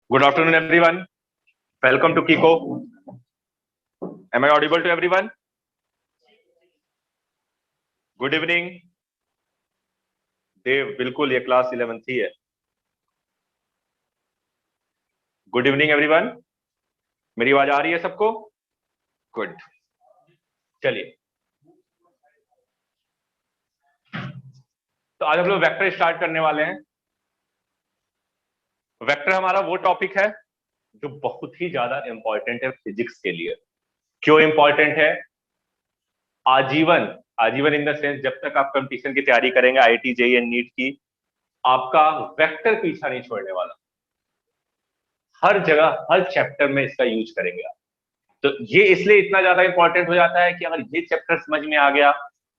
Good afternoon, everyone. Welcome to Kiko. Am I audible to everyone? Good evening. देव, बिल्कुल ये class 11th ही है. Good evening everyone. मेरी आवाज आ रही है सबको? गुड. चलिए, तो आज हम लोग वेक्टर स्टार्ट करने वाले हैं. वेक्टर हमारा वो टॉपिक है जो बहुत ही ज्यादा इंपॉर्टेंट है फिजिक्स के लिए. क्यों इंपॉर्टेंट है? आजीवन आजीवन इन द सेंस, जब तक आप कंपटीशन की तैयारी करेंगे, आईआईटी जेईई एंड नीट की, आपका वेक्टर पीछा नहीं छोड़ने वाला. हर जगह हर चैप्टर में इसका यूज करेंगे आप. तो ये इसलिए इतना ज्यादा इंपॉर्टेंट हो जाता है कि अगर ये चैप्टर समझ में आ गया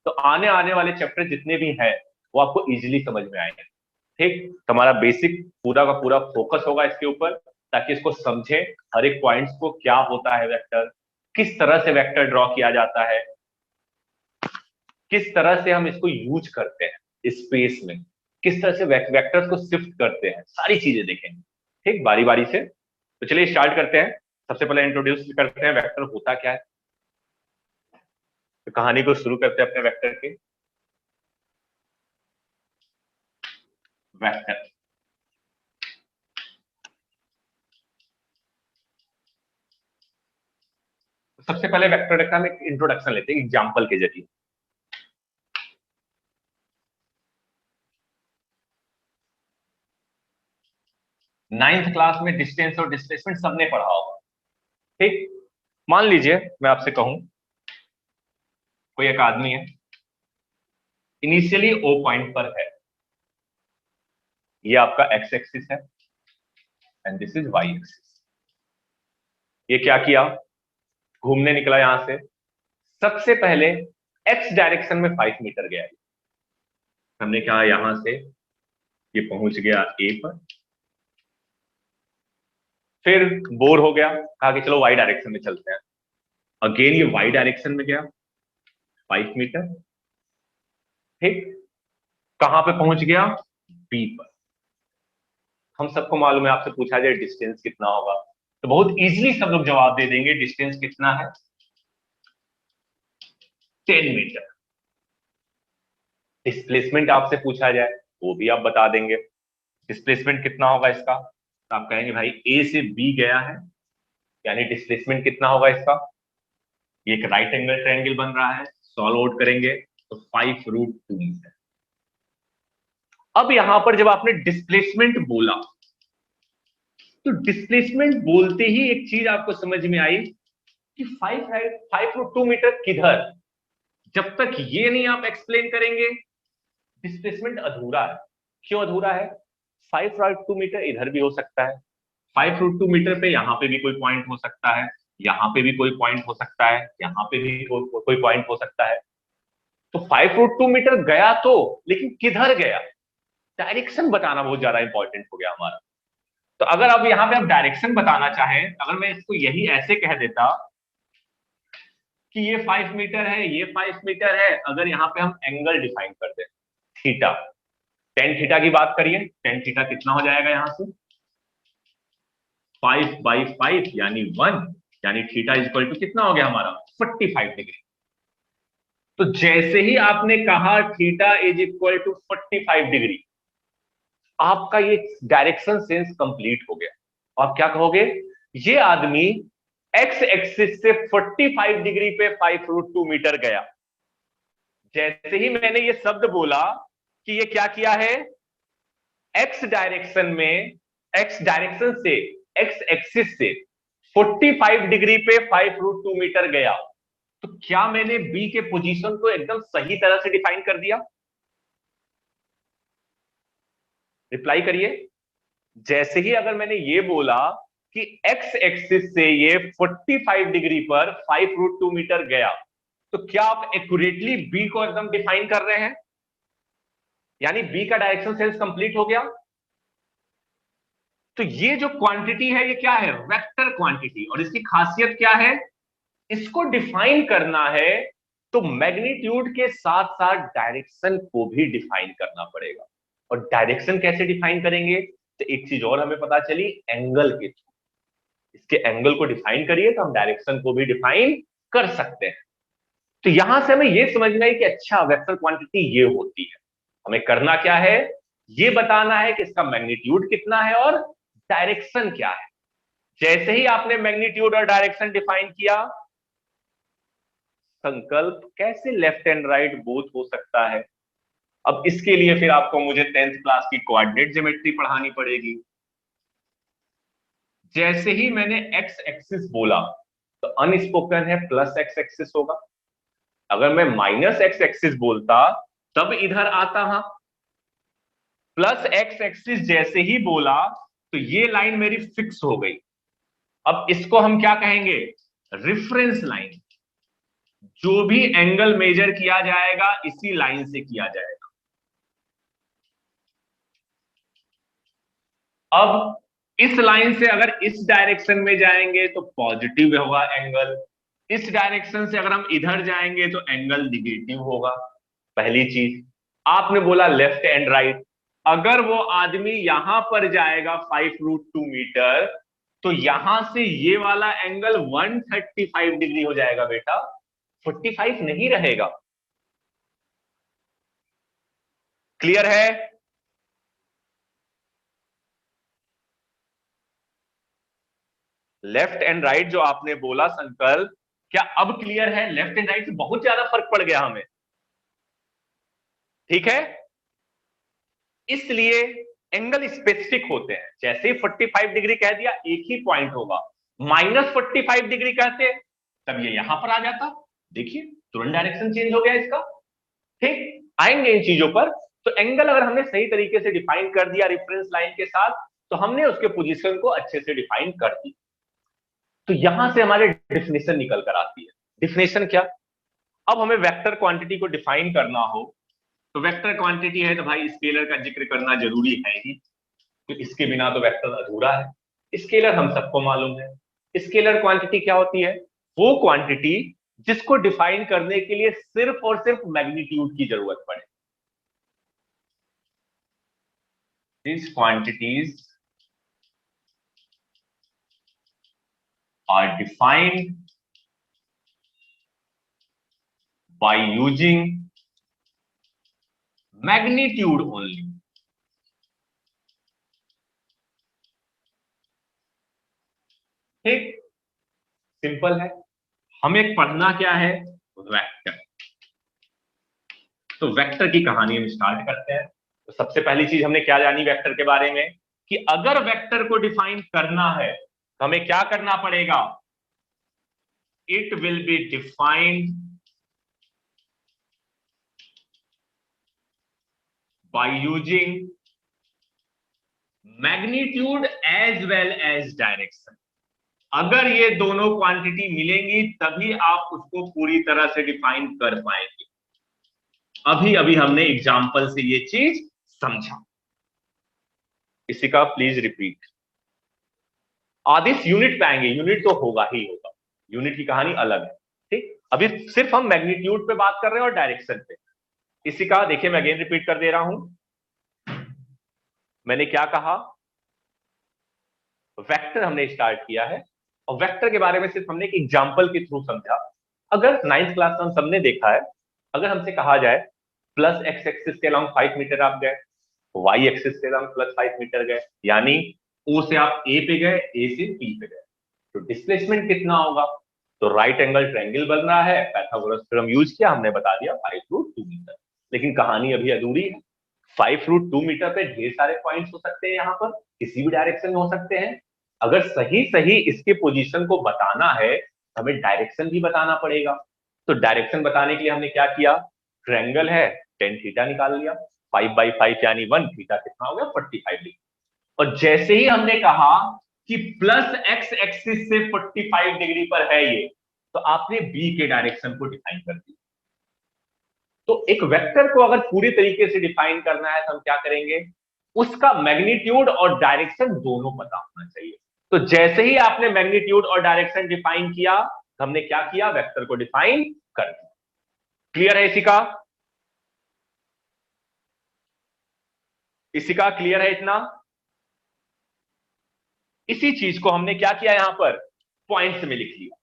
तो आने आने वाले चैप्टर जितने भी हैं वो आपको इजीली समझ में आएंगे. ठीक, तुम्हारा बेसिक पूरा का पूरा फोकस होगा इसके ऊपर, ताकि इसको समझे, हर एक पॉइंट्स को, क्या होता है वेक्टर, किस तरह से वेक्टर ड्रॉ किया जाता है, किस तरह से हम इसको यूज करते हैं स्पेस में, किस तरह से वेक्टर्स को शिफ्ट करते हैं, सारी चीजें देखेंगे. ठीक, बारी बारी से. तो चलिए स्टार्ट करते हैं. सबसे पहले इंट्रोड्यूस करते हैं वेक्टर होता क्या है. तो कहानी को शुरू करते हैं अपने वेक्टर के. वेक्टर सबसे पहले वेक्टर का हम एक इंट्रोडक्शन लेते हैं एग्जांपल के जरिए. नाइन्थ क्लास में डिस्टेंस और डिस्प्लेसमेंट सबने पढ़ा होगा. ठीक, मान लीजिए मैं आपसे कहूं कोई एक आदमी है, इनिशियली ओ पॉइंट पर है. ये आपका एक्स एक्सिस है and this is Y axis. ये क्या किया? घूमने निकला यहां से. सबसे पहले एक्स डायरेक्शन में 5 मीटर गया. हमने कहा यहां से ये पहुंच गया ए पर. फिर बोर हो गया, कहा कि चलो वाई डायरेक्शन में चलते हैं. अगेन ये वाई डायरेक्शन में गया 5 मीटर. ठीक, कहां पे पहुंच गया? बी पर. हम सबको मालूम है, आपसे पूछा जाए डिस्टेंस कितना होगा तो बहुत इजीली सब लोग जवाब दे देंगे. डिस्टेंस कितना है? 10 मीटर. डिस्प्लेसमेंट आपसे पूछा जाए वो भी आप बता देंगे. डिस्प्लेसमेंट कितना होगा इसका? तो आप कहेंगे भाई ए से बी गया है, यानी डिस्प्लेसमेंट कितना होगा इसका? ये एक राइट एंगल ट्रायंगल बन रहा है, सॉल्व आउट करेंगे तो 5√2 मीटर. अब यहां पर जब आपने डिस्प्लेसमेंट बोला तो डिस्प्लेसमेंट बोलते ही एक चीज आपको समझ में आई कि 5√2 मीटर किधर. जब तक ये नहीं आप एक्सप्लेन करेंगे डिस्प्लेसमेंट अधूरा है. क्यों अधूरा है? 5√2 मीटर इधर भी हो सकता है, 5√2 मीटर पे यहां पे भी कोई पॉइंट हो सकता है, यहां पे भी कोई पॉइंट हो सकता है, यहां पे भी कोई पॉइंट हो सकता है. तो 5√2 मीटर गया तो, लेकिन किधर गया? डायरेक्शन बताना बहुत ज्यादा इंपॉर्टेंट हो गया हमारा. तो अगर अब यहां पे आप डायरेक्शन बताना चाहें, अगर मैं इसको यही ऐसे कह देता कि ये 5 मीटर है, ये 5 मीटर है, अगर यहाँ पे हम एंगल डिफाइन कर दें थीटा, टेन थीटा की बात करिए, टेन थीटा कितना हो जाएगा यहां से? 5/5 यानी 1, यानी थीटा इक्वल टू कितना हो गया हमारा? 45 डिग्री. तो जैसे ही आपने कहा theta is equal to 45 degree, आपका ये डायरेक्शन सेंस कंप्लीट हो गया. आप क्या कहोगे? ये आदमी एक्स एक्सिस से 45 डिग्री पे 5√2 मीटर गया. जैसे ही मैंने ये शब्द बोला कि ये क्या किया है, एक्स डायरेक्शन में, एक्स डायरेक्शन से, एक्स एक्सिस से 45 डिग्री पे 5√2 मीटर गया, तो क्या मैंने बी के पोजीशन को एकदम सही तरह से डिफाइन कर दिया? रिप्लाई करिए. जैसे ही अगर मैंने ये बोला कि एक्स एक्सिस से ये 45 डिग्री पर 5√2 मीटर गया, तो क्या आप एक्यूरेटली बी को एकदम डिफाइन कर रहे हैं? यानी बी का डायरेक्शन सेंस कंप्लीट हो गया. तो ये जो क्वांटिटी है ये क्या है? Vector quantity. और इसकी खासियत क्या है? इसको डिफाइन करना है तो मैग्नीट्यूड के साथ साथ डायरेक्शन को भी डिफाइन करना पड़ेगा. और डायरेक्शन कैसे डिफाइन करेंगे? तो एक चीज और हमें पता चली एंगल के थ्रू, इसके एंगल को डिफाइन करिए तो हम डायरेक्शन को भी डिफाइन कर सकते हैं। तो यहां से हमें यह समझ में आई कि अच्छा वेक्टर क्वांटिटी ये होती है। हमें करना क्या है, ये बताना है कि इसका मैग्नीट्यूड कितना है और डायरेक्शन क्या है। जैसे ही आपने मैग्नीट्यूड और डायरेक्शन डिफाइन किया, संकल्प कैसे लेफ्ट एंड राइट बोथ हो सकता है। अब इसके लिए फिर आपको मुझे 10th क्लास की कोऑर्डिनेट ज्योमेट्री पढ़ानी पड़ेगी। जैसे ही मैंने एक्स एक्सिस बोला तो अनस्पोकन है प्लस एक्स एक्सिस होगा। अगर मैं माइनस एक्स एक्सिस बोलता तब इधर आता, हाँ प्लस एक्स एक्सिस जैसे ही बोला तो ये लाइन मेरी फिक्स हो गई। अब इसको हम क्या कहेंगे, रिफरेंस लाइन। जो भी एंगल मेजर किया जाएगा इसी लाइन से किया जाएगा। अब इस लाइन से अगर इस डायरेक्शन में जाएंगे तो पॉजिटिव होगा एंगल, इस डायरेक्शन से अगर हम इधर जाएंगे तो एंगल निगेटिव होगा। पहली चीज आपने बोला लेफ्ट एंड राइट, अगर वो आदमी यहां पर जाएगा 5√2 मीटर तो यहां से ये वाला एंगल 135 डिग्री हो जाएगा बेटा, 45 नहीं रहेगा। क्लियर है? लेफ्ट एंड राइट जो आपने बोला संकल्प, क्या अब क्लियर है? लेफ्ट एंड राइट से बहुत ज्यादा फर्क पड़ गया हमें, ठीक है। इसलिए एंगल स्पेसिफिक होते हैं। जैसे ही 45 डिग्री कह दिया एक ही पॉइंट होगा, -45 डिग्री कहते तब ये यहां पर आ जाता, देखिए तुरंत डायरेक्शन चेंज हो गया इसका। ठीक, आएंगे इन चीजों पर। तो एंगल अगर हमने सही तरीके से डिफाइन कर दिया रेफरेंस लाइन के साथ तो हमने उसके पोजीशन को अच्छे से डिफाइन कर दी। तो यहां से हमारे डिफिनेशन निकल कर आती है। डिफिनेशन क्या, अब हमें वेक्टर क्वांटिटी को डिफाइन करना हो तो वेक्टर क्वांटिटी है तो भाई स्केलर का जिक्र करना जरूरी है ही, तो इसके बिना तो वेक्टर अधूरा है। स्केलर हम सबको मालूम है। स्केलर क्वांटिटी क्या होती है, वो क्वांटिटी जिसको डिफाइन करने के लिए सिर्फ और सिर्फ मैग्नीट्यूड की जरूरत पड़े। These quantities are defined by using magnitude only. ठीक, सिंपल है। हमें पढ़ना क्या है, वेक्टर। तो वेक्टर की कहानी हम स्टार्ट करते हैं। तो सबसे पहली चीज हमने क्या जानी वेक्टर के बारे में, कि अगर वेक्टर को डिफाइन करना है तो हमें क्या करना पड़ेगा, it will be defined by using magnitude as well as direction. अगर ये दोनों क्वांटिटी मिलेंगी तभी आप उसको पूरी तरह से डिफाइन कर पाएंगे। अभी अभी हमने एग्जाम्पल से ये चीज समझा। इसी का प्लीज रिपीट। आदिश यूनिट पे आएंगे, यूनिट तो होगा ही होगा, यूनिट की कहानी अलग है। ठीक, अभी सिर्फ हम मैग्नीट्यूड पे बात कर रहे हैं और डायरेक्शन पे। इसी का देखिए मैं अगेन रिपीट कर दे रहा हूं। मैंने क्या कहा, वेक्टर हमने स्टार्ट किया है और वेक्टर के बारे में सिर्फ हमने एक एग्जाम्पल के थ्रू समझा। अगर 9th क्लास में हम सबने देखा है, अगर हमसे कहा जाए प्लस एक्स एक्सिस के अलाउंग 5 मीटर आप गए, वाई एक्सिस के अलाउंग +5 मीटर गए, यानी ओ से आप ए पे गए, ए से पी पे गए, तो डिस्प्लेसमेंट कितना होगा। तो राइट एंगल ट्रायंगल बन रहा है, पाइथागोरस थ्योरम यूज किया, हमने बता दिया 5√2 मीटर। लेकिन कहानी अभी अधूरी है। 5√2 मीटर पे ढेर सारे पॉइंट्स हो सकते हैं, यहाँ पर किसी भी डायरेक्शन में हो सकते हैं। अगर सही सही इसके पोजीशन को बताना है हमें डायरेक्शन भी बताना पड़ेगा। तो डायरेक्शन बताने के लिए हमने क्या किया, ट्रायंगल है, टेन थीटा निकाल लिया, 5/5 यानी 1 थीटा कितना हो गया 45 डिग्री। और जैसे ही हमने कहा कि प्लस एक्स एक्सिस से 45 डिग्री पर है ये, तो आपने बी के डायरेक्शन को डिफाइन कर दिया। तो एक वेक्टर को अगर पूरी तरीके से डिफाइन करना है तो हम क्या करेंगे, उसका मैग्नीट्यूड और डायरेक्शन दोनों पता होना चाहिए। तो जैसे ही आपने मैग्नीट्यूड और डायरेक्शन डिफाइन किया, हमने क्या किया, वेक्टर को डिफाइन कर दिया। क्लियर है इसी का? इसी का क्लियर है इतना? इसी चीज को हमने क्या किया यहां पर, पॉइंट्स में लिख लिया।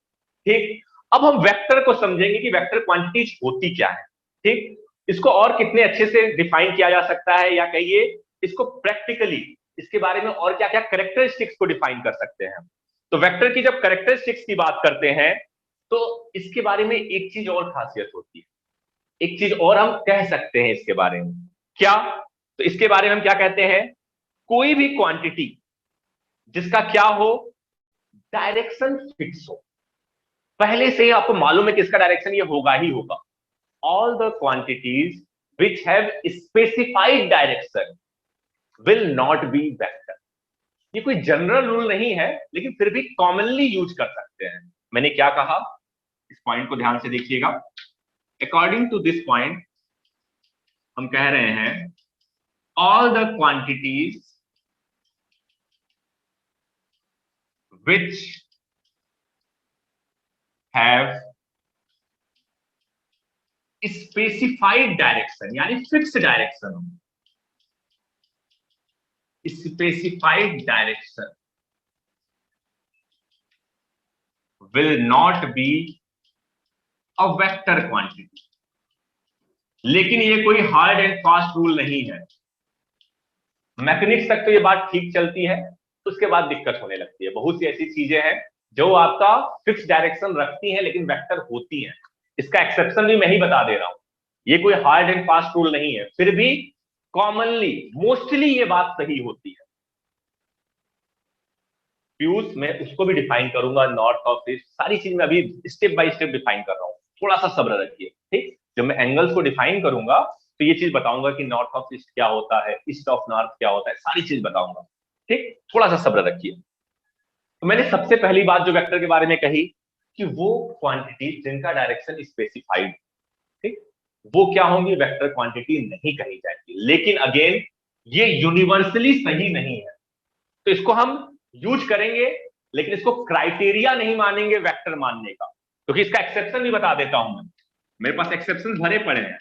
ठीक, अब हम वेक्टर को समझेंगे कि वेक्टर क्वांटिटीज होती क्या है। ठीक, इसको और कितने अच्छे से डिफाइन किया जा सकता है, या कहिए इसको प्रैक्टिकली इसके बारे में और क्या क्या कैरेक्टरिस्टिक्स को डिफाइन कर सकते हैं। तो वेक्टर की जब कैरेक्टरिस्टिक्स की बात करते हैं तो इसके बारे में एक चीज और खासियत होती है, एक चीज और हम कह सकते हैं इसके बारे में। क्या? तो इसके बारे में हम क्या कहते हैं, कोई भी क्वांटिटी जिसका क्या हो, डायरेक्शन फिक्स हो, पहले से ही आपको मालूम है कि इसका डायरेक्शन ये होगा ही होगा। All the quantities which have specified direction will not be vector. ये कोई जनरल रूल नहीं है, लेकिन फिर भी कॉमनली यूज कर सकते हैं। मैंने क्या कहा, इस पॉइंट को ध्यान से देखिएगा। अकॉर्डिंग टू दिस पॉइंट हम कह रहे हैं all the quantities which have specified direction, यानी fix direction, specified direction will not be a vector quantity। लेकिन ये कोई हार्ड एंड फास्ट रूल नहीं है। मैकेनिक्स तक तो ये बात ठीक चलती है, उसके बाद दिक्कत होने लगती है। बहुत सी ऐसी चीजें हैं जो आपका फिक्स डायरेक्शन रखती हैं लेकिन वेक्टर होती हैं। इसका एक्सेप्शन भी मैं ही बता दे रहा हूं। ये कोई हार्ड एंड फास्ट रूल नहीं है, फिर भी कॉमनली मोस्टली ये बात सही होती है। फ्यूज मैं उसको भी डिफाइन करूंगा, नॉर्थ ऑफ ईस्ट, सारी चीज मैं अभी स्टेप बाय स्टेप डिफाइन कर रहा हूं। थोड़ा सा सब्र रखिए। ठीक, जब मैं एंगल्स को डिफाइन करूंगा तो ये चीज बताऊंगा कि नॉर्थ ऑफ ईस्ट क्या होता है, ईस्ट ऑफ नॉर्थ क्या होता है, सारी चीज बताऊंगा। ठीक, थोड़ा सा सब्र रखिए। तो मैंने सबसे पहली बात जो वेक्टर के बारे में कही कि वो क्वांटिटी जिनका डायरेक्शन स्पेसिफाइड, ठीक, वो क्या होंगी, वेक्टर क्वांटिटी नहीं कही जाएगी। लेकिन अगेन ये यूनिवर्सली सही नहीं है, तो इसको हम यूज करेंगे, लेकिन इसको क्राइटेरिया नहीं मानेंगे वेक्टर मानने का, क्योंकि इसका एक्सेप्शन भी बता देता हूं मैं। मेरे पास एक्सेप्शन भरे पड़े हैं।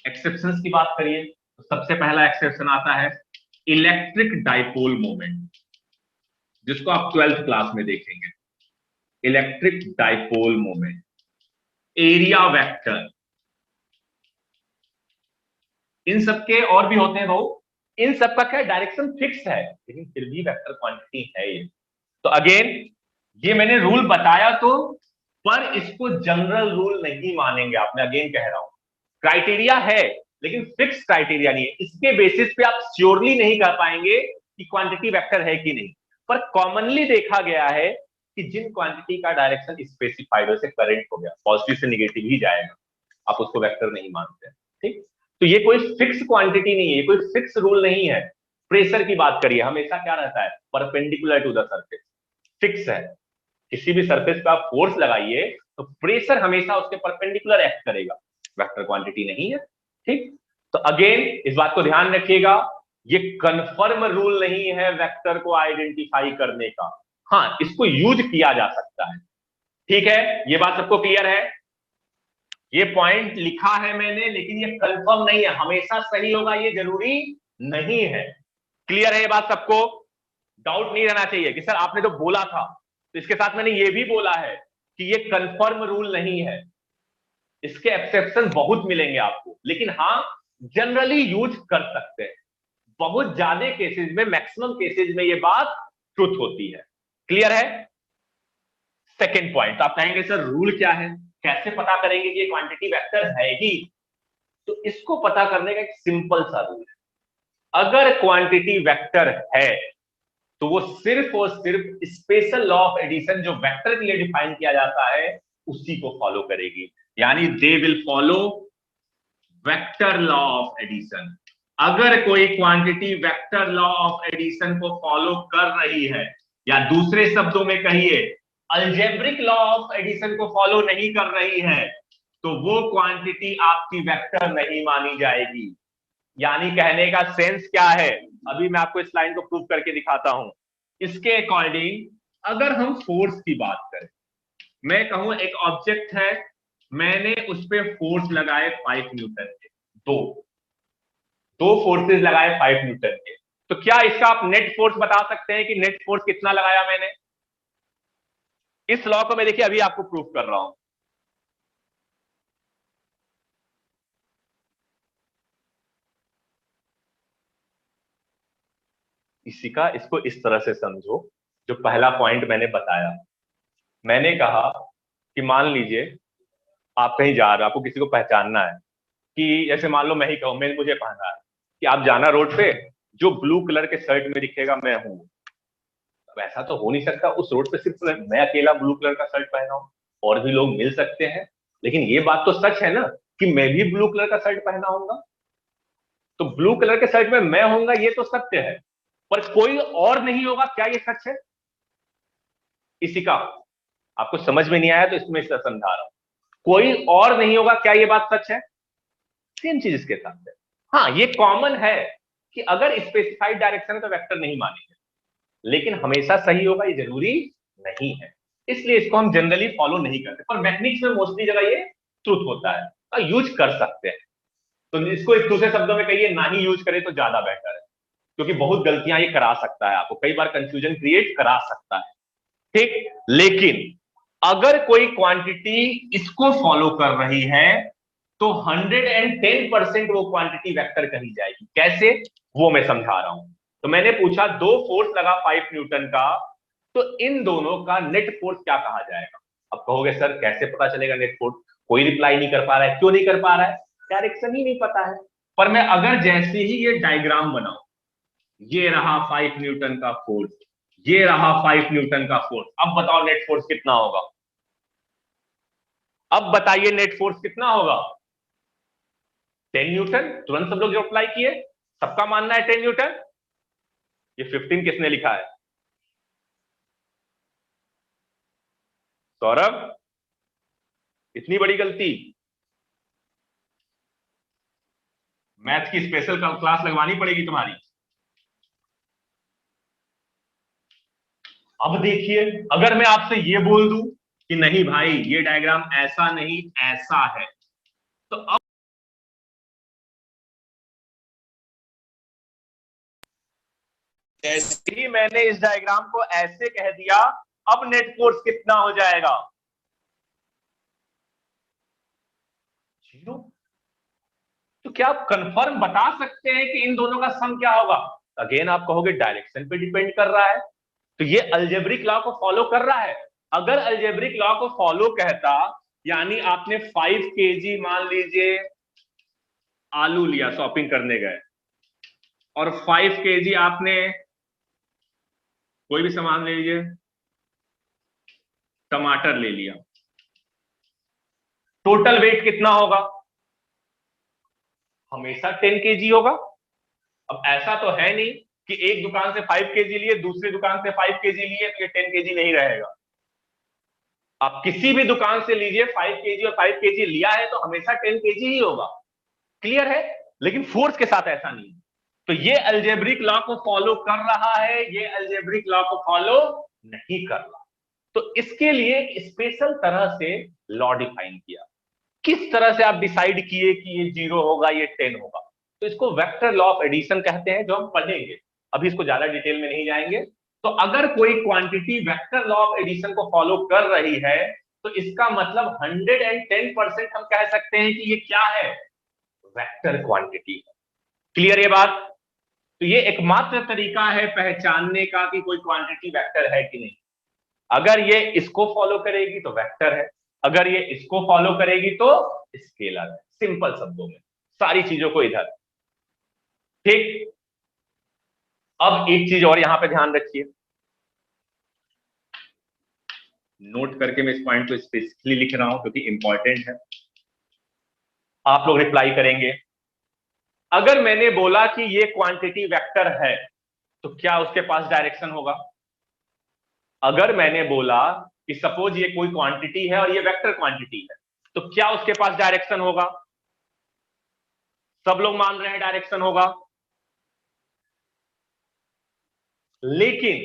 एक्सेप्शंस की बात करिए तो सबसे पहला एक्सेप्शन आता है इलेक्ट्रिक डाइपोल मोमेंट, जिसको आप 12th क्लास में देखेंगे। Electric dipole moment, area vector, इन सबके और भी होते हैं भाऊ। इन सबका क्या डायरेक्शन फिक्स है, लेकिन फिर भी वेक्टर क्वांटिटी है ये। तो अगेन ये मैंने रूल बताया तो, पर इसको जनरल रूल नहीं मानेंगे आप। मैं अगेन कह रहा हूं, क्राइटेरिया है लेकिन फिक्स क्राइटेरिया नहीं है। इसके बेसिस पे आप श्योरली नहीं कह पाएंगे कि क्वांटिटी वेक्टर है कि नहीं। पर कॉमनली देखा गया है कि जिन क्वांटिटी का डायरेक्शन स्पेसिफाइड हो, से करंट हो गया, पॉजिटिव से निगेटिव ही जाएगा, आप उसको वेक्टर नहीं मानते। ठीक, तो ये कोई फिक्स क्वांटिटी नहीं है, ये कोई फिक्स रूल नहीं है। प्रेशर की बात करिए, हमेशा क्या रहता है, perpendicular to the surface, fix है। किसी भी सरफेस पे आप फोर्स लगाइए तो प्रेशर हमेशा उसके परपेंडिकुलर एक्ट करेगा, वेक्टर क्वांटिटी नहीं है। ठीक, तो अगेन इस बात को ध्यान रखिएगा, ये कंफर्म रूल नहीं है वेक्टर को आइडेंटिफाई करने का। हाँ, इसको यूज किया जा सकता है। ठीक है, ये बात सबको क्लियर है। ये पॉइंट लिखा है मैंने, लेकिन ये कंफर्म नहीं है, हमेशा सही होगा ये जरूरी नहीं है। क्लियर है ये बात सबको? डाउट नहीं रहना चाहिए कि सर आपने जो बोला था, तो इसके साथ मैंने ये भी बोला है कि ये कंफर्म रूल नहीं है, इसके एक्सेप्शन बहुत मिलेंगे आपको, लेकिन हाँ जनरली यूज कर सकते हैं। बहुत ज्यादा केसेस में, मैक्सिमम केसेस में ये बात ट्रुथ होती है। क्लियर है? सेकेंड पॉइंट, तो आप कहेंगे सर रूल क्या है, कैसे पता करेंगे कि ये क्वांटिटी वेक्टर है ही? तो इसको पता करने का एक सिंपल सा रूल है। अगर क्वांटिटी वेक्टर है तो वो सिर्फ और सिर्फ स्पेशल लॉ ऑफ एडिशन जो वेक्टर के लिए डिफाइन किया जाता है उसी को फॉलो करेगी, यानी they will follow vector law of addition. अगर कोई quantity vector law of addition को फॉलो कर रही है, या दूसरे शब्दों में कहिए अलजेब्रिक लॉ ऑफ एडिशन को फॉलो नहीं कर रही है, तो वो क्वांटिटी आपकी वेक्टर नहीं मानी जाएगी। यानी कहने का सेंस क्या है, अभी मैं आपको इस लाइन को प्रूव करके दिखाता हूं। इसके अकॉर्डिंग अगर हम फोर्स की बात करें, मैं कहूं एक ऑब्जेक्ट है, मैंने उस पर फोर्स लगाए 5 न्यूटन के, दो फोर्सेस लगाए 5 न्यूटन के, तो क्या इसका आप नेट फोर्स बता सकते हैं कि नेट फोर्स कितना लगाया मैंने? इस लॉ को मैं देखिए अभी आपको प्रूफ कर रहा हूं। इसी का इसको इस तरह से समझो, जो पहला पॉइंट मैंने बताया, मैंने कहा कि मान लीजिए आप कहीं जा रहे हो, आपको किसी को पहचानना है, कि जैसे मान लो मैं ही कहूं, मैं मुझे कहना है कि आप जाना रोड पे, जो ब्लू कलर के शर्ट में दिखेगा मैं हूं। अब ऐसा तो हो नहीं सकता उस रोड पे सिर्फ मैं अकेला ब्लू कलर का शर्ट पहना हूं, और भी लोग मिल सकते हैं। लेकिन ये बात तो सच है ना कि मैं भी ब्लू कलर का शर्ट पहना होऊंगा, तो ब्लू कलर के शर्ट में मैं होऊंगा, ये तो सत्य है। पर कोई और नहीं होगा, क्या ये सच है? इसी का आपको समझ में नहीं आया तो इसमें इसका समझा रहा हूं। कोई और नहीं होगा, क्या ये बात सच है? सेम चीज इसके साथ है। हाँ, ये कॉमन है कि अगर स्पेसिफाइड डायरेक्शन है तो वेक्टर नहीं मानेंगे, लेकिन हमेशा सही होगा ये जरूरी नहीं है। इसलिए इसको हम जनरली फॉलो नहीं करते, पर मैथमेटिक्स में मोस्टली जगह ये ट्रुथ होता है और यूज कर सकते हैं। तो इसको एक दूसरे शब्दों में कहिए, ना ही यूज करें तो ज्यादा बेटर है, क्योंकि बहुत गलतियां ये करा सकता है, आपको कई बार कंफ्यूजन क्रिएट करा सकता है। ठीक, लेकिन अगर कोई क्वांटिटी इसको फॉलो कर रही है तो 110% वो क्वांटिटी वेक्टर कही जाएगी। कैसे, वो मैं समझा रहा हूं। तो मैंने पूछा दो फोर्स लगा 5 न्यूटन का, तो इन दोनों का नेट फोर्स क्या कहा जाएगा? अब कहोगे सर कैसे पता चलेगा नेट फोर्स? कोई रिप्लाई नहीं कर पा रहा है, क्यों नहीं कर पा रहा है? डायरेक्शन ही नहीं पता है। पर मैं अगर जैसे ही ये डायग्राम बनाऊं, ये रहा 5 न्यूटन का फोर्स, ये रहा 5 न्यूटन का फोर्स, अब बताओ नेट फोर्स कितना होगा? अब बताइए नेट फोर्स कितना होगा? 10 न्यूटन। तुरंत सब लोग जो अप्लाई किए, सबका मानना है 10 न्यूटन। ये 15 किसने लिखा है? सौरभ, इतनी बड़ी गलती? मैथ की स्पेशल क्लास लगवानी पड़ेगी तुम्हारी। अब देखिए, अगर मैं आपसे ये बोल दूं कि नहीं भाई ये डायग्राम ऐसा नहीं ऐसा है, तो अब जैसे ही मैंने इस डायग्राम को ऐसे कह दिया, अब नेट फोर्स कितना हो जाएगा? 0। तो क्या आप कंफर्म बता सकते हैं कि इन दोनों का सम क्या होगा? अगेन आप कहोगे डायरेक्शन पे डिपेंड कर रहा है, तो ये अलजेब्रिक लॉ को फॉलो कर रहा है। अगर अलजेब्रिक लॉ को फॉलो कहता, यानी आपने 5 kg मान लीजिए आलू लिया, शॉपिंग करने गए, और 5 kg आपने कोई भी सामान ले लीजिए, टमाटर ले लिया, टोटल वेट कितना होगा? हमेशा 10 kg होगा। अब ऐसा तो है नहीं कि एक दुकान से 5 kg लिए, दूसरी दुकान से 5 kg लिए, तो ये 10 kg नहीं रहेगा। आप किसी भी दुकान से लीजिए, 5 kg और 5 kg लिया है तो हमेशा 10 kg ही होगा। क्लियर है? लेकिन फोर्स के साथ ऐसा नहीं। तो ये अलजेब्रिक लॉ को फॉलो कर रहा है, ये अलजेब्रिक लॉ को फॉलो नहीं कर रहा। तो इसके लिए एक स्पेशल तरह से लॉ डिफाइन किया। किस तरह से आप डिसाइड किए कि ये 0 होगा, ये 10 होगा? तो इसको वेक्टर लॉ ऑफ एडिशन कहते हैं, जो हम पढ़ेंगे। अभी इसको ज्यादा डिटेल में नहीं जाएंगे। तो अगर कोई quantity vector law of addition को फॉलो कर रही है, तो इसका मतलब 110% हम कह सकते हैं कि ये क्या है? Vector quantity. क्लियर ये बात? तो ये एकमात्र तरीका है पहचानने का कि कोई क्वांटिटी वेक्टर है कि नहीं। अगर ये इसको फॉलो करेगी तो वेक्टर है, अगर ये इसको फॉलो करेगी तो स्केलर है। सिंपल शब्दों में सारी चीजों को इधर। ठीक, अब एक चीज और यहां पे ध्यान रखिए, नोट करके मैं इस पॉइंट को स्पेसिफिकली लिख रहा हूं क्योंकि इंपॉर्टेंट है। आप लोग रिप्लाई करेंगे। अगर मैंने बोला कि ये क्वांटिटी वेक्टर है, तो क्या उसके पास डायरेक्शन होगा? अगर मैंने बोला कि सपोज ये कोई क्वांटिटी है और ये वेक्टर क्वांटिटी है, तो क्या उसके पास डायरेक्शन होगा? सब लोग मान रहे हैं डायरेक्शन होगा। लेकिन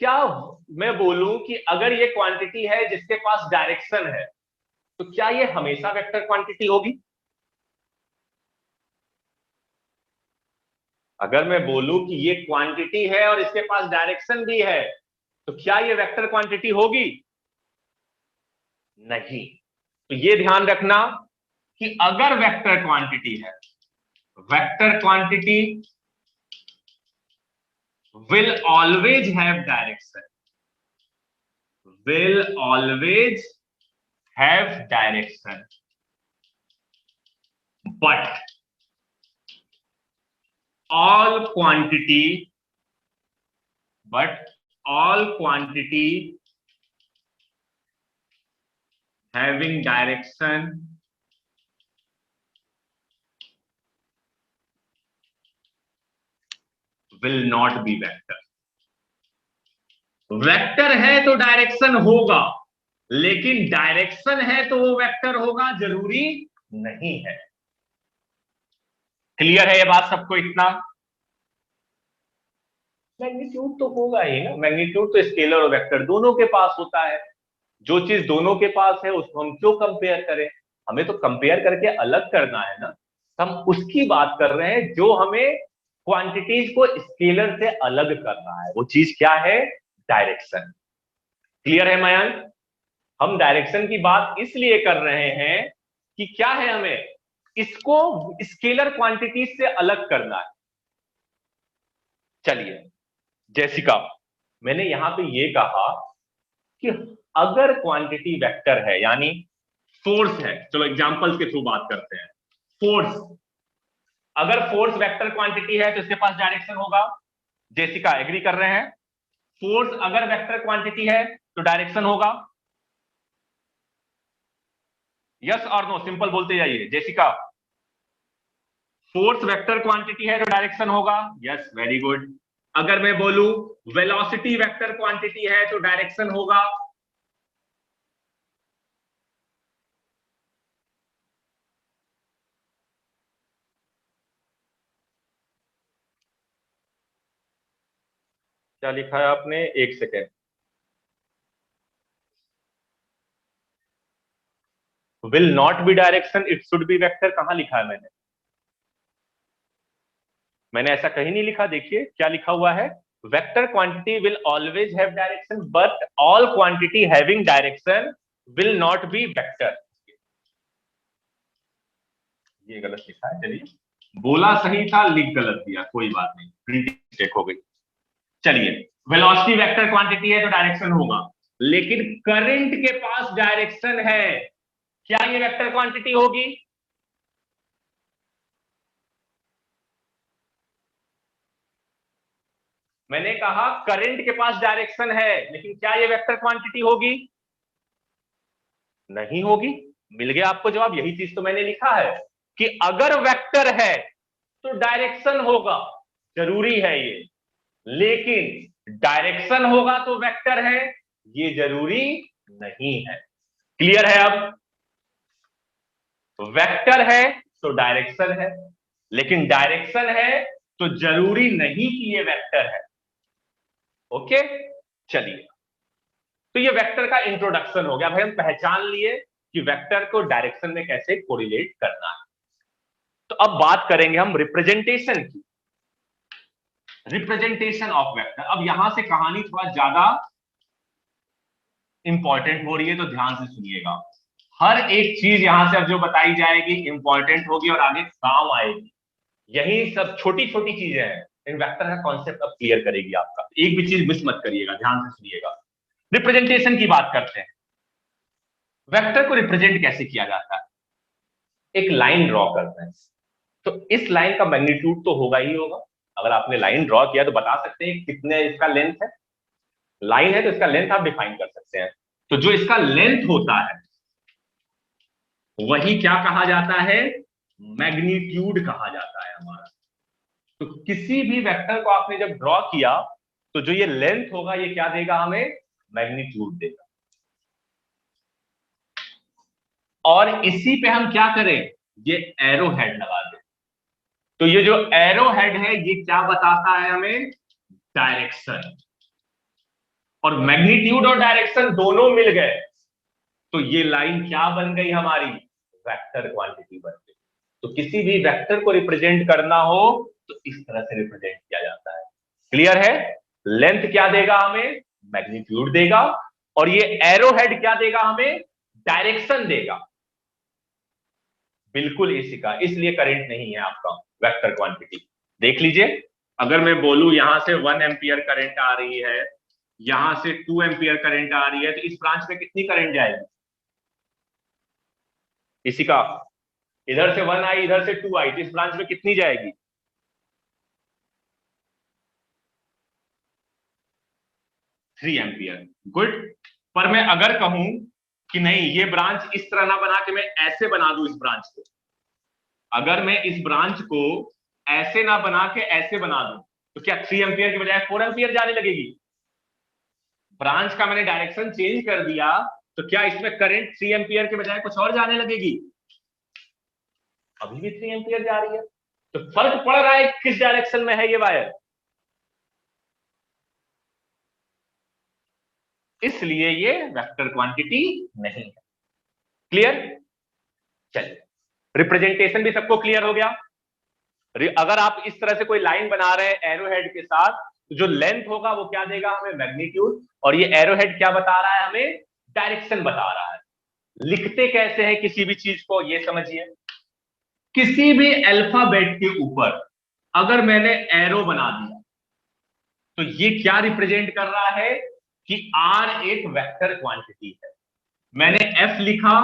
क्या मैं बोलूं कि अगर ये क्वांटिटी है जिसके पास डायरेक्शन है, तो क्या ये हमेशा वेक्टर क्वांटिटी होगी? अगर मैं बोलूं कि ये क्वांटिटी है और इसके पास डायरेक्शन भी है, तो क्या ये वेक्टर क्वांटिटी होगी? नहीं। तो ये ध्यान रखना कि अगर वेक्टर क्वांटिटी है, vector quantity will always have direction, will always have direction, but all quantity, but all quantity having direction will not be vector. Vector है तो डायरेक्शन होगा, लेकिन डायरेक्शन है तो वो वेक्टर होगा जरूरी नहीं है। क्लियर है ये बात सबको? इतना मैग्नीट्यूड तो होगा ही ना, मैग्नीट्यूड तो स्केलर और वेक्टर दोनों के पास होता है। जो चीज दोनों के पास है उसको हम क्यों कंपेयर करें? हमें तो कंपेयर करके अलग करना है ना। हम उसकी बात कर रहे हैं जो हमें क्वांटिटीज को स्केलर से अलग करना है। वो चीज क्या है? डायरेक्शन। क्लियर है मयंक? हम डायरेक्शन की बात इसलिए कर रहे हैं कि क्या है, हमें इसको स्केलर क्वांटिटीज से अलग करना है। चलिए जेसिका, मैंने यहां पे ये कहा कि अगर क्वांटिटी वेक्टर है, यानी फोर्स है, चलो एग्जांपल्स के थ्रू बात करते हैं। फोर्स, अगर फोर्स वेक्टर क्वांटिटी है तो इसके पास डायरेक्शन होगा। जेसिका एग्री कर रहे हैं? फोर्स अगर वेक्टर क्वांटिटी है तो डायरेक्शन होगा। यस और नो, सिंपल बोलते जाइए। जेसिका, फोर्स वेक्टर क्वांटिटी है तो डायरेक्शन होगा। Yes, very good. अगर मैं बोलूं वेलोसिटी वेक्टर क्वांटिटी है तो डायरेक्शन होगा। क्या लिखा है आपने? एक second. Will not be direction, it should be vector, कहां लिखा है मैंने? मैंने ऐसा कहीं नहीं लिखा। देखिए क्या लिखा हुआ है, vector quantity will always have direction but all quantity having direction will not be vector. ये गलत लिखा है। चलिए, बोला सही था, लिख गलत दिया, कोई बात नहीं, प्रिंटिंग मिस्टेक हो गई। चलिए, वेलोसिटी वेक्टर क्वांटिटी है तो डायरेक्शन होगा, लेकिन करंट के पास डायरेक्शन है, क्या ये वेक्टर क्वांटिटी होगी? मैंने कहा करंट के पास डायरेक्शन है, लेकिन क्या ये वेक्टर क्वांटिटी होगी? नहीं होगी। मिल गया आपको जवाब। यही चीज तो मैंने लिखा है कि अगर वेक्टर है तो डायरेक्शन होगा, जरूरी है ये, लेकिन डायरेक्शन होगा तो वेक्टर है, ये जरूरी नहीं है। क्लियर है अब? वेक्टर है तो डायरेक्शन है, लेकिन डायरेक्शन है तो जरूरी नहीं कि ये वेक्टर है। ओके, चलिए, तो ये वेक्टर का इंट्रोडक्शन हो गया भाई। हम पहचान लिए कि वेक्टर को डायरेक्शन में कैसे कोरिलेट करना है। तो अब बात करेंगे हम रिप्रेजेंटेशन की, रिप्रेजेंटेशन ऑफ वेक्टर। अब यहां से कहानी थोड़ा ज्यादा इंपॉर्टेंट हो रही है, तो ध्यान से सुनिएगा। हर एक चीज यहां से अब जो बताई जाएगी इंपॉर्टेंट होगी और आगे काम आएगी। यही सब छोटी छोटी चीजें हैं, इन वेक्टर का कॉन्सेप्ट अब क्लियर करेगी आपका। एक भी चीज मिस मत करिएगा, ध्यान से सुनिएगा। रिप्रेजेंटेशन की बात करते हैं। वेक्टर को रिप्रेजेंट कैसे किया जाता है? एक लाइन ड्रॉ करते हैं, तो इस लाइन का मैग्नीट्यूड तो होगा ही होगा। अगर आपने लाइन ड्रॉ किया तो बता सकते हैं कितने इसका लेंथ है। लाइन है तो इसका लेंथ आप डिफाइन कर सकते हैं। तो जो इसका लेंथ होता है वही क्या कहा जाता है? मैग्नीट्यूड कहा जाता है हमारा। तो किसी भी वेक्टर को आपने जब ड्रॉ किया तो जो ये लेंथ होगा ये क्या देगा हमें? मैग्नीट्यूड देगा। और इसी पे हम क्या करें? ये एरो हेड लगा दें। तो ये जो एरो हेड है ये क्या बताता है हमें? डायरेक्शन। और मैग्नीट्यूड और डायरेक्शन दोनों मिल गए तो ये लाइन क्या बन गई हमारी? वेक्टर क्वांटिटी बन गई। तो किसी भी वेक्टर को रिप्रेजेंट करना हो तो इस तरह से रिप्रेजेंट किया जाता है। क्लियर है? लेंथ क्या देगा हमें? मैग्नीट्यूड देगा, और ये एरो हेड क्या देगा हमें? डायरेक्शन देगा। बिल्कुल इसी का, इसलिए करंट नहीं है आपका वेक्टर क्वांटिटी। देख लीजिए, अगर मैं बोलूं यहां से 1 एम्पियर करंट आ रही है, यहां से 2 एम्पियर करंट आ रही है, तो इस ब्रांच में कितनी करंट जाएगी? इसी का, इधर से 1 आई, इधर से 2 आई, तो इस ब्रांच में कितनी जाएगी? 3 एम्पियर। गुड। पर मैं अगर कहूं कि नहीं, ये ब्रांच इस तरह ना बना के मैं ऐसे बना दूं इस ब्रांच को, अगर मैं इस ब्रांच को ऐसे ना बना के ऐसे बना दूं, तो क्या 3 एम्पियर की बजाय 4 एम्पियर जाने लगेगी? ब्रांच का मैंने डायरेक्शन चेंज कर दिया, तो क्या इसमें करंट 3 एम्पियर के बजाय कुछ और जाने लगेगी? अभी भी 3 एम्पियर जा रही है। तो फर्क पड़ रहा है किस डायरेक्शन में है ये वायर, इसलिए ये वेक्टर क्वांटिटी नहीं है। क्लियर? चलिए, रिप्रेजेंटेशन भी सबको क्लियर हो गया। अगर आप इस तरह से कोई लाइन बना रहे हैं एरो हेड के साथ, तो जो लेंथ होगा वो क्या देगा हमें? मैग्नीट्यूड, और ये एरो हेड क्या बता रहा है हमें? डायरेक्शन बता रहा है। लिखते कैसे हैं किसी भी चीज को, ये समझिए। किसी भी अल्फाबेट के ऊपर अगर मैंने एरो बना दिया, तो ये क्या रिप्रेजेंट कर रहा है कि आर एक वेक्टर क्वांटिटी है। मैंने एफ लिखा,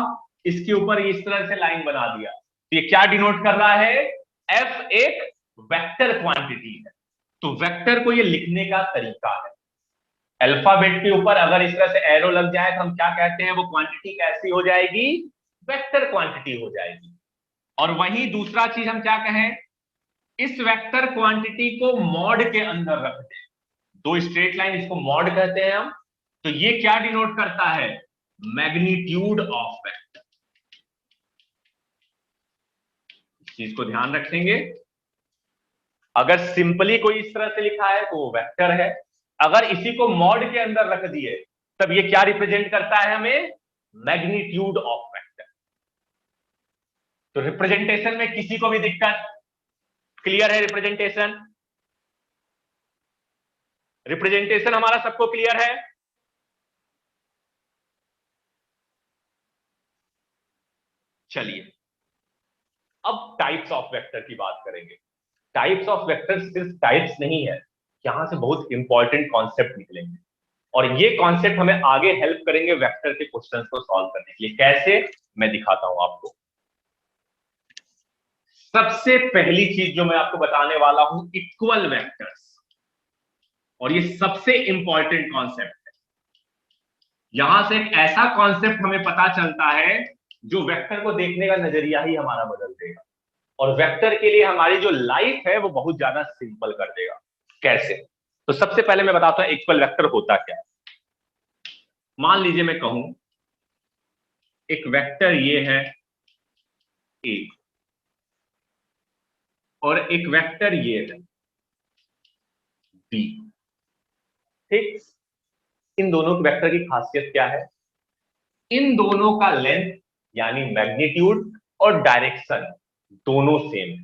इसके ऊपर इस तरह से लाइन बना दिया, तो ये क्या डिनोट कर रहा है? एफ एक वेक्टर क्वांटिटी है। तो वेक्टर को ये लिखने का तरीका है। अल्फाबेट के ऊपर अगर इस तरह से एरो लग जाए तो हम क्या कहते हैं? वो क्वांटिटी कैसी हो जाएगी? वेक्टर क्वांटिटी हो जाएगी। और वहीं दूसरा चीज हम क्या कहें? इस वेक्टर क्वांटिटी को मॉड के अंदर रख दें, दो स्ट्रेट लाइन, इसको मॉड कहते हैं हम। तो ये क्या डिनोट करता है? Magnitude of vector. इस चीज को ध्यान रखेंगे। अगर सिंपली कोई इस तरह से लिखा है तो वो वेक्टर है, अगर इसी को मॉड के अंदर रख दिए तब ये क्या रिप्रेजेंट करता है हमें? Magnitude of vector. तो रिप्रेजेंटेशन में किसी को भी दिक्कत? क्लियर है रिप्रेजेंटेशन? रिप्रेजेंटेशन हमारा सबको क्लियर है? चलिए, अब टाइप्स ऑफ वेक्टर की बात करेंगे। टाइप्स ऑफ वेक्टर सिर्फ टाइप्स नहीं है, यहां से बहुत इंपॉर्टेंट कॉन्सेप्ट निकलेंगे, और ये कॉन्सेप्ट हमें आगे हेल्प करेंगे वेक्टर के क्वेश्चंस को सॉल्व करने के लिए। कैसे? मैं दिखाता हूं आपको। सबसे पहली चीज जो मैं आपको बताने वाला हूं, इक्वल वेक्टर्स, और ये सबसे इंपॉर्टेंट कॉन्सेप्ट है। यहां से एक ऐसा कॉन्सेप्ट हमें पता चलता है जो वेक्टर को देखने का नजरिया ही हमारा बदल देगा, और वेक्टर के लिए हमारी जो लाइफ है वो बहुत ज्यादा सिंपल कर देगा। कैसे? तो सबसे पहले मैं बताता हूं इक्वल वेक्टर होता क्या है। मान लीजिए मैं कहूं एक वेक्टर ये है ए, और एक वेक्टर ये है बी। ठीक, इन दोनों के वेक्टर की खासियत क्या है? इन दोनों का लेंथ यानी मैग्नीट्यूड और डायरेक्शन दोनों सेम है।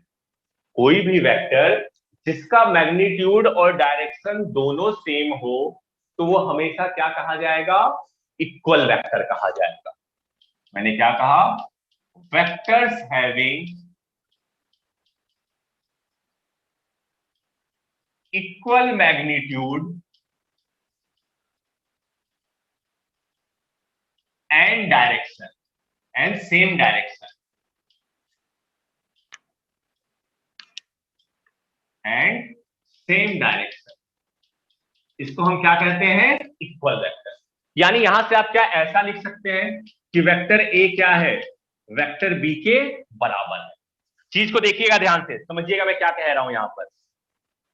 कोई भी वेक्टर जिसका मैग्नीट्यूड और डायरेक्शन दोनों सेम हो तो वो हमेशा क्या कहा जाएगा? इक्वल वेक्टर कहा जाएगा। मैंने क्या कहा? Vectors having equal magnitude and direction and same direction and same direction, इसको हम क्या कहते हैं? Equal vector. यानी यहां से आप क्या ऐसा लिख सकते हैं कि वेक्टर ए क्या है? वेक्टर बी के बराबर है। चीज को देखिएगा ध्यान से, समझिएगा मैं क्या कह रहा हूं यहां पर।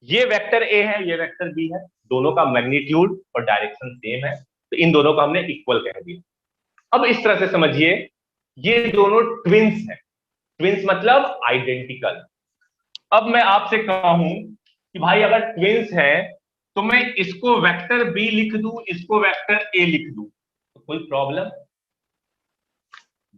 ये वेक्टर ए है, ये वेक्टर बी है, दोनों का मैग्नीट्यूड और डायरेक्शन सेम है, तो इन दोनों को हमने इक्वल कह दिया। अब इस तरह से समझिए, ये दोनों ट्विंस हैं। ट्विंस मतलब आइडेंटिकल। अब मैं आपसे कहूं कि भाई अगर ट्विंस है तो मैं इसको वेक्टर बी लिख दूं, इसको वेक्टर ए लिख दूं, तो कोई प्रॉब्लम?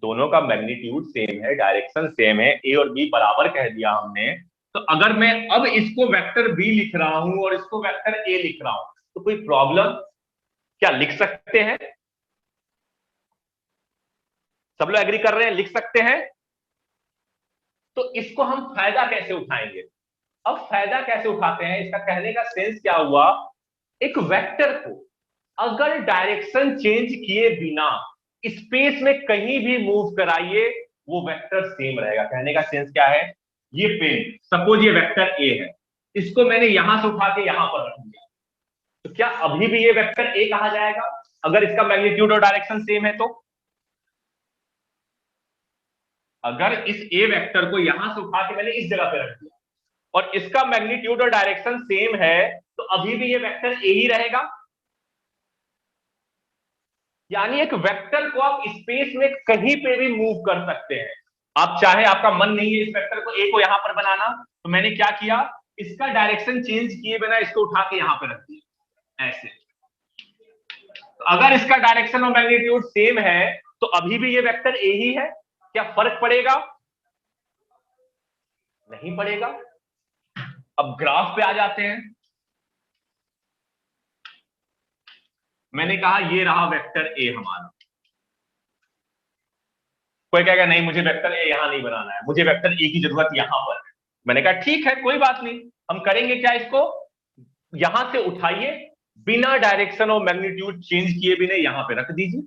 दोनों का मैग्नीट्यूड सेम है, डायरेक्शन सेम है, ए और बी बराबर कह दिया हमने, तो अगर मैं अब इसको वेक्टर बी लिख रहा हूं और इसको वेक्टर ए लिख रहा हूं तो कोई प्रॉब्लम? क्या लिख सकते हैं? सब लोग एग्री कर रहे हैं, लिख सकते हैं? तो इसको हम फायदा कैसे उठाएंगे? अब फायदा कैसे उठाते हैं, इसका कहने का सेंस क्या हुआ, एक वेक्टर को अगर डायरेक्शन चेंज किए बिना स्पेस में कहीं भी मूव कराइए वो वेक्टर सेम रहेगा। कहने का सेंस क्या है, ये पेन सपोज ये वेक्टर ए है, इसको मैंने यहां से उठा के यहां पर रख दिया, तो क्या अभी भी ये वेक्टर ए कहा जाएगा अगर इसका मैग्नीट्यूड और डायरेक्शन सेम है? तो अगर इस ए वेक्टर को यहां से उठा के मैंने इस जगह पे रख दिया और इसका मैग्नीट्यूड और डायरेक्शन सेम है तो अभी भी ये वेक्टर ए ही रहेगा। यानी एक वेक्टर को आप स्पेस में कहीं पे भी मूव कर सकते हैं। आप चाहे, आपका मन नहीं है इस वेक्टर को ए को यहां पर बनाना, तो मैंने क्या किया, इसका डायरेक्शन चेंज किए बिना इसको उठा के यहां पर रख दिया ऐसे। तो अगर इसका डायरेक्शन और मैग्नीट्यूड सेम है तो अभी भी ये वेक्टर ए ही है। क्या फर्क पड़ेगा? नहीं पड़ेगा। अब ग्राफ पे आ जाते हैं। मैंने कहा ये रहा वेक्टर ए हमारा। कोई कहेगा नहीं मुझे वेक्टर ए यहां नहीं बनाना है, मुझे वेक्टर ए की जरूरत यहां पर है। मैंने कहा ठीक है कोई बात नहीं, हम करेंगे क्या, इसको यहां से उठाइए, बिना डायरेक्शन और मैग्नीट्यूड चेंज किए बिना यहां पे रख दीजिए,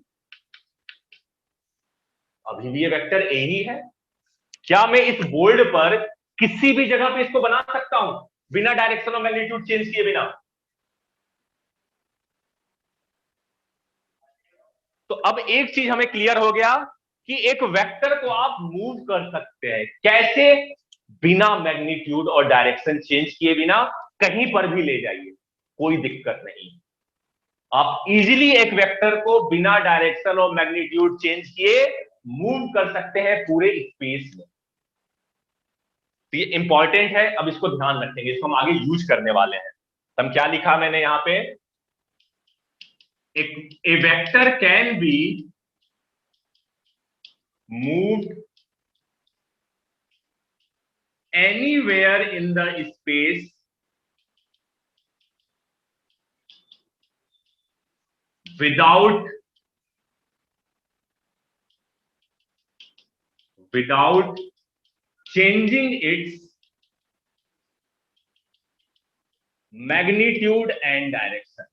अभी भी ये वेक्टर ए ही है। क्या मैं इस बोर्ड पर किसी भी जगह पे इसको बना सकता हूं बिना डायरेक्शन और मैग्नीट्यूड चेंज किए बिना? तो अब एक चीज हमें क्लियर हो गया कि एक वेक्टर को आप मूव कर सकते हैं कैसे, बिना मैग्नीट्यूड और डायरेक्शन चेंज किए बिना कहीं पर भी ले जाइए, कोई दिक्कत नहीं। आप इजीली एक वेक्टर को बिना डायरेक्शन और मैग्नीट्यूड चेंज किए मूव कर सकते हैं पूरे स्पेस में। तो ये इंपॉर्टेंट है, अब इसको ध्यान रखेंगे, इसको हम आगे यूज करने वाले हैं। तो हम क्या लिखा मैंने यहां पे, A vector can be moved anywhere in the space without changing its magnitude and direction।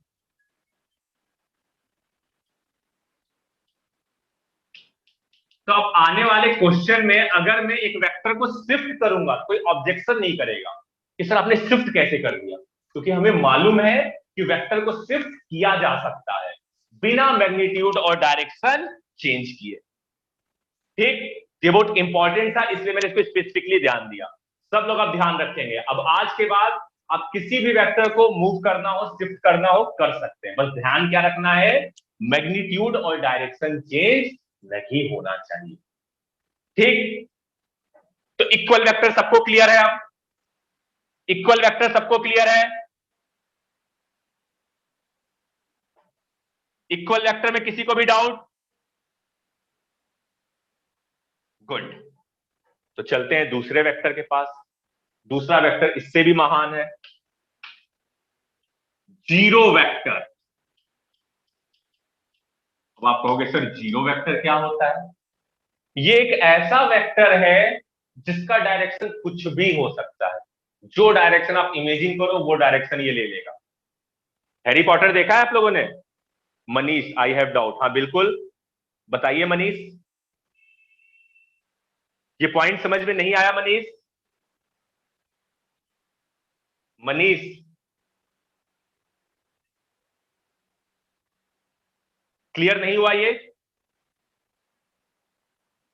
तो अब आने वाले क्वेश्चन में अगर मैं एक वेक्टर को शिफ्ट करूंगा कोई ऑब्जेक्शन नहीं करेगा कि सर आपने शिफ्ट कैसे कर दिया, क्योंकि हमें मालूम है कि वेक्टर को शिफ्ट किया जा सकता है बिना मैग्नीट्यूड और डायरेक्शन चेंज किए। ठीक, ये बहुत इंपॉर्टेंट था इसलिए मैंने इसको स्पेसिफिकली ध्यान दिया। सब लोग अब ध्यान रखेंगे, अब आज के बाद आप किसी भी वेक्टर को मूव करना हो शिफ्ट करना हो कर सकते हैं, बस ध्यान क्या रखना है, मैग्नीट्यूड और डायरेक्शन चेंज नहीं होना चाहिए। ठीक, तो इक्वल वेक्टर सबको क्लियर है? अब इक्वल वेक्टर सबको क्लियर है? इक्वल वेक्टर में किसी को भी डाउट? गुड, तो चलते हैं दूसरे वेक्टर के पास। दूसरा वेक्टर इससे भी महान है, जीरो वेक्टर। अब आप कहोगे सर जीरो वेक्टर क्या होता है? ये एक ऐसा वेक्टर है जिसका डायरेक्शन कुछ भी हो सकता है, जो डायरेक्शन आप इमेजिन करो वो डायरेक्शन ये ले लेगा। हैरी पॉटर देखा है आप लोगों ने? मनीष, आई हैव डाउट, हाँ बिल्कुल बताइए मनीष, ये पॉइंट समझ में नहीं आया मनीष? मनीष क्लियर नहीं हुआ ये?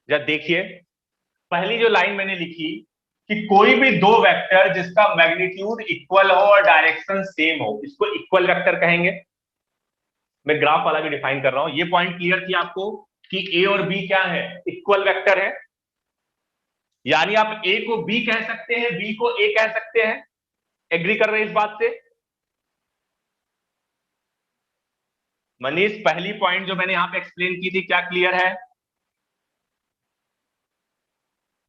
जब देखिए पहली जो लाइन मैंने लिखी कि कोई भी दो वेक्टर जिसका मैग्नीट्यूड इक्वल हो और डायरेक्शन सेम हो इसको इक्वल वेक्टर कहेंगे। मैं ग्राफ वाला भी डिफाइन कर रहा हूं, ये पॉइंट क्लियर थी आपको कि ए और बी क्या है, इक्वल वेक्टर है। यानी आप ए को बी कह सकते हैं, बी को ए कह सकते हैं। एग्री कर रहे हैं इस बात से? मनीष पहली पॉइंट जो मैंने यहां पे एक्सप्लेन की थी क्या क्लियर है?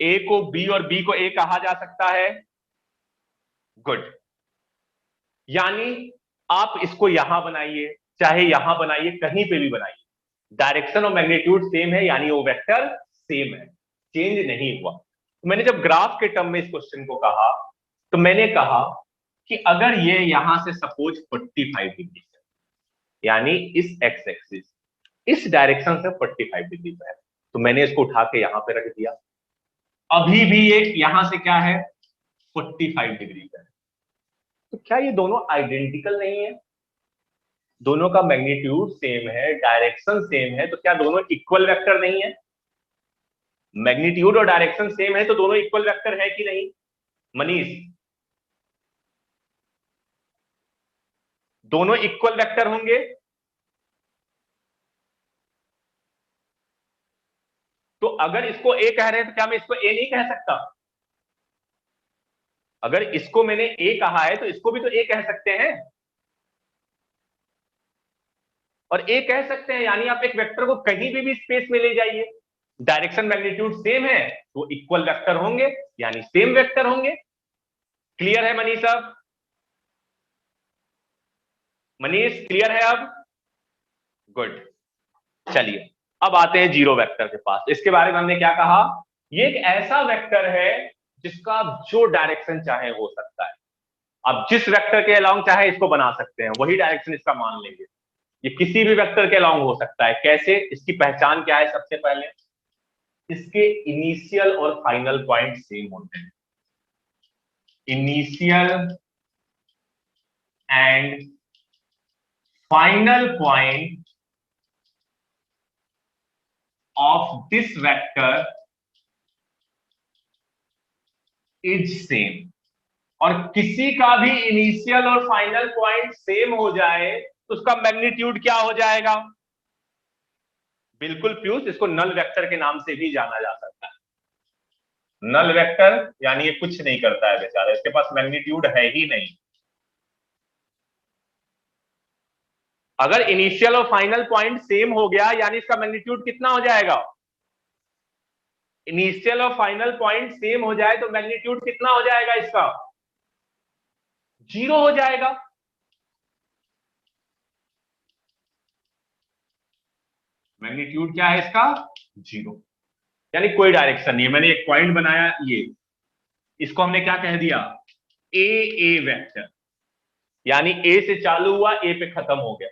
ए को बी और बी को ए कहा जा सकता है। गुड। यानी आप इसको यहां बनाइए, चाहे यहां बनाइए, कहीं पे भी बनाइए, डायरेक्शन और मैग्नीट्यूड सेम है, यानी वो वेक्टर सेम है, चेंज नहीं हुआ। तो मैंने जब ग्राफ के टर्म में इस क्वेश्चन को कहा, तो मैंने कहा कि अगर ये यहां से सपोज 45 डिग्री है, यानी इस एक्स एक्सिस इस डायरेक्शन से 45 डिग्री पे है, तो मैंने इसको उठा के यहां पे रख दिया। अभी भी ये यहां से क्या है, 45 डिग्री पे है। तो क्या ये दोनों आइडेंटिकल नहीं है? दोनों का मैग्नीट्यूड सेम है, डायरेक्शन सेम है, तो क्या दोनों इक्वल वेक्टर नहीं है? मैग्नीट्यूड और डायरेक्शन सेम है तो दोनों इक्वल वेक्टर है कि नहीं मनीष? दोनों इक्वल वेक्टर होंगे। तो अगर इसको ए कह रहे हैं तो क्या मैं इसको ए नहीं कह सकता? अगर इसको मैंने ए कहा है तो इसको भी तो ए कह सकते हैं, और ए कह सकते हैं, यानी आप एक वेक्टर को कहीं भी स्पेस में ले जाइए, डायरेक्शन मैग्नीट्यूड सेम है तो इक्वल वेक्टर होंगे, यानी सेम वेक्टर होंगे। क्लियर है मनीष? अब मनीष क्लियर है अब? गुड। चलिए अब आते हैं जीरो वेक्टर के पास। इसके बारे में हमने क्या कहा, ये एक ऐसा वेक्टर है जिसका जो डायरेक्शन चाहे हो सकता है। आप जिस वेक्टर के अलाउंग चाहे इसको बना सकते हैं, वही डायरेक्शन इसका मान लेंगे। ये किसी भी वेक्टर के अलाउंग हो सकता है। कैसे? इसकी पहचान क्या है? सबसे पहले इसके इनिशियल और फाइनल पॉइंट सेम होते हैं। Initial and final point of this vector is same. और किसी का भी इनिशियल और फाइनल पॉइंट सेम हो जाए तो उसका मैग्नीट्यूड क्या हो जाएगा? बिल्कुल पीयूष, इसको नल वेक्टर के नाम से भी जाना जा सकता है। नल वेक्टर यानी ये कुछ नहीं करता है बेचारा, इसके पास मैग्नीट्यूड है ही नहीं। अगर इनिशियल और फाइनल पॉइंट सेम हो गया यानी इसका मैग्नीट्यूड कितना हो जाएगा? इनिशियल और फाइनल पॉइंट सेम हो जाए तो मैग्नीट्यूड कितना हो जाएगा इसका? जीरो हो जाएगा। मैग्नीट्यूड क्या है इसका? जीरो। यानी कोई डायरेक्शन नहीं है। मैंने एक पॉइंट बनाया, ये इसको हमने क्या कह दिया? ए वेक्टर, यानी ए से चालू हुआ, ए पे खत्म हो गया,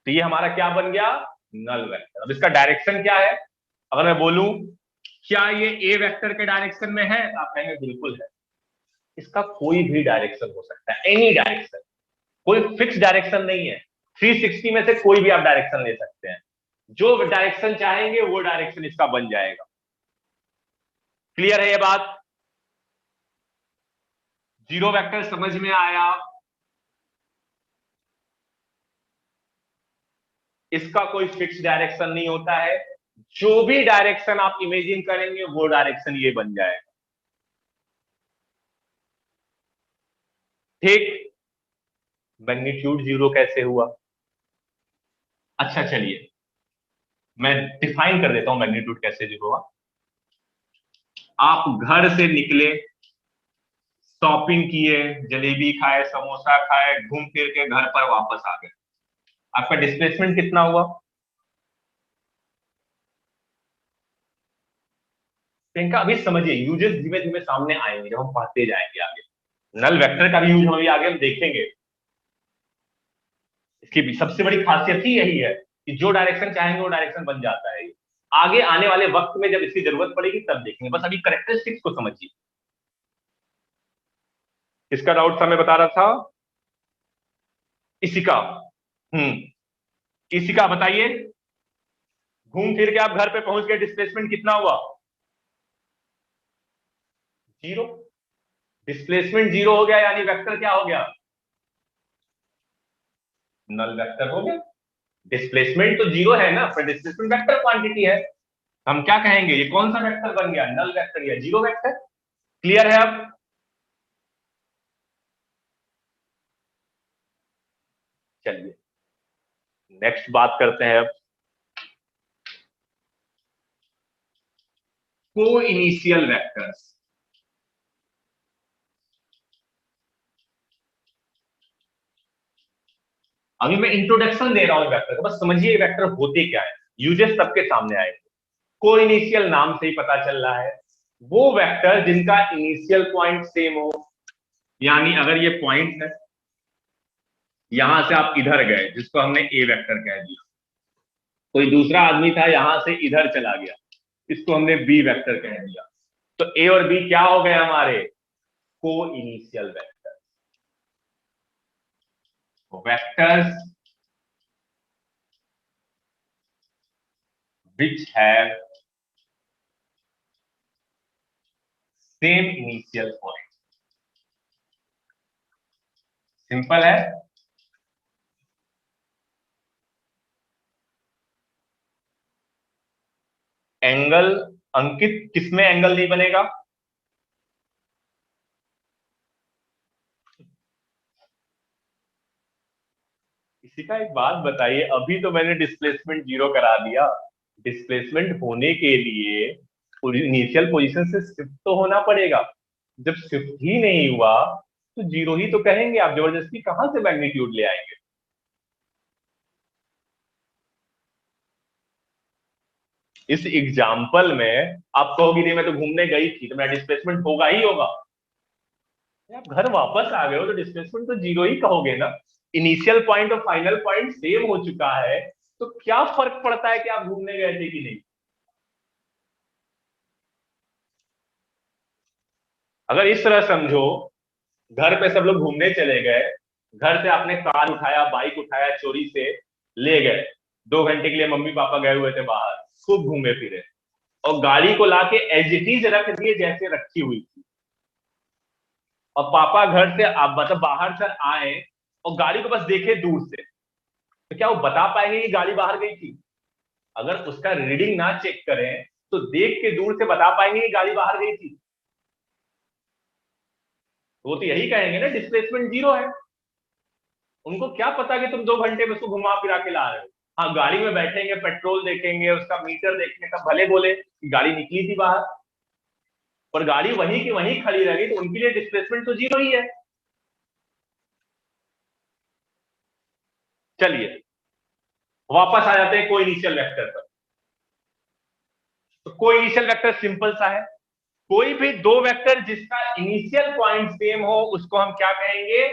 तो ये हमारा क्या बन गया? Null vector. अब इसका डायरेक्शन क्या है? अगर मैं बोलूं क्या ये ए वेक्टर के डायरेक्शन में है, तो आप कहेंगे बिल्कुल है। इसका कोई भी डायरेक्शन हो सकता है, एनी डायरेक्शन, कोई फिक्स डायरेक्शन नहीं है। 360 में से कोई भी आप डायरेक्शन ले सकते हैं, जो डायरेक्शन चाहेंगे वो डायरेक्शन इसका बन जाएगा। क्लियर है ये बात? जीरो वेक्टर समझ में आया? इसका कोई फिक्स डायरेक्शन नहीं होता है, जो भी डायरेक्शन आप इमेजिन करेंगे वो डायरेक्शन ये बन जाएगा। ठीक। मैग्नीट्यूड जीरो कैसे हुआ? अच्छा चलिए मैं डिफाइन कर देता हूं मैग्नीट्यूड कैसे जीरो हुआ। आप घर से निकले, शॉपिंग किए, जलेबी खाए, समोसा खाए, घूम फिर के घर पर वापस आ गए, आपका डिस्प्लेसमेंट कितना हुआ? तो इनका अभी समझिए, यूजेस धीमे धीमे सामने आएंगे जब हम पढ़ते जाएंगे आगे। नल वेक्टर का भी यूज हम अभी आगे हम देखेंगे। इसकी भी सबसे बड़ी खासियत ही यही है कि जो डायरेक्शन चाहेंगे वो डायरेक्शन बन जाता है। आगे आने वाले वक्त में जब इसकी जरूरत पड़ेगी तब देखेंगे, बस अभी करेक्टरिस्टिक्स को समझिए। इसका डाउट था मैं बता रहा था। इसी का इसी का बताइए। घूम फिर के आप घर पे पहुंच गए, डिस्प्लेसमेंट कितना हुआ? जीरो। डिस्प्लेसमेंट जीरो हो गया यानी वेक्टर क्या हो गया? नल वेक्टर हो गया। डिस्प्लेसमेंट तो जीरो है ना, पर डिस्प्लेसमेंट वेक्टर क्वांटिटी है। हम क्या कहेंगे, ये कौन सा वेक्टर बन गया? नल वेक्टर या जीरो वेक्टर। क्लियर है अब? चलिए नेक्स्ट बात करते हैं अब को इनिशियल वेक्टर्स। अभी मैं इंट्रोडक्शन दे रहा हूँ वेक्टर का, बस समझिए वेक्टर होते क्या है, यूजेस सबके सामने आएंगे। को इनिशियल नाम से ही पता चल रहा है, वो वेक्टर जिनका इनिशियल पॉइंट सेम हो, यानी अगर ये पॉइंट है, यहां से आप इधर गए जिसको हमने ए वेक्टर कह दिया, कोई दूसरा आदमी था यहां से इधर चला गया, इसको हमने बी वेक्टर कह दिया, तो ए और बी क्या हो गए हमारे, को initial vector. Vectors which have same initial point। Simple है। एंगल अंकित, किसमें एंगल नहीं बनेगा, इसी का एक बात बताइए, अभी तो मैंने डिस्प्लेसमेंट जीरो करा दिया, डिस्प्लेसमेंट होने के लिए इनिशियल पोजीशन से शिफ्ट तो होना पड़ेगा, जब शिफ्ट ही नहीं हुआ तो जीरो ही तो कहेंगे आप, जबरदस्ती कहां से मैग्नीट्यूड ले आएंगे। इस एग्जाम्पल में आप कहोगे नहीं मैं तो घूमने गई थी तो मेरा डिस्प्लेसमेंट होगा ही होगा, आप घर वापस आ गए हो तो डिस्प्लेसमेंट तो जीरो ही कहोगे ना। इनिशियल पॉइंट और फाइनल पॉइंट सेम हो चुका है, तो क्या फर्क पड़ता है कि आप घूमने गए थे कि नहीं। अगर इस तरह समझो, घर पे सब लोग घूमने चले गए, घर से आपने कार उठाया, बाइक उठाया, चोरी से ले गए, 2 घंटे के लिए मम्मी पापा गए हुए थे बाहर, खूब घूमे फिरे, और गाड़ी को लाके एज इट इज रख दिए जैसे रखी हुई थी, और पापा घर से आप मतलब बाहर से आए और गाड़ी को बस देखे दूर से, तो क्या वो बता पाएंगे कि गाड़ी बाहर गई थी। अगर उसका रीडिंग ना चेक करें तो देख के दूर से बता पाएंगे कि गाड़ी बाहर गई थी, वो तो यही कहेंगे ना डिस्प्लेसमेंट जीरो है। उनको क्या पता कि तुम 2 घंटे में उसको घुमा फिरा के ला रहे हो। हाँ, गाड़ी में बैठेंगे, पेट्रोल देखेंगे, उसका मीटर देखेंगे, तब भले बोले कि गाड़ी निकली थी बाहर, पर गाड़ी वहीं की वहीं खड़ी रहेगी तो उनके लिए डिस्प्लेसमेंट तो जीरो ही है। चलिए वापस आ जाते हैं को इनिशियल वेक्टर पर। तो को इनिशियल वेक्टर सिंपल सा है, कोई भी दो वेक्टर जिसका इनिशियल पॉइंट सेम हो उसको हम क्या कहेंगे,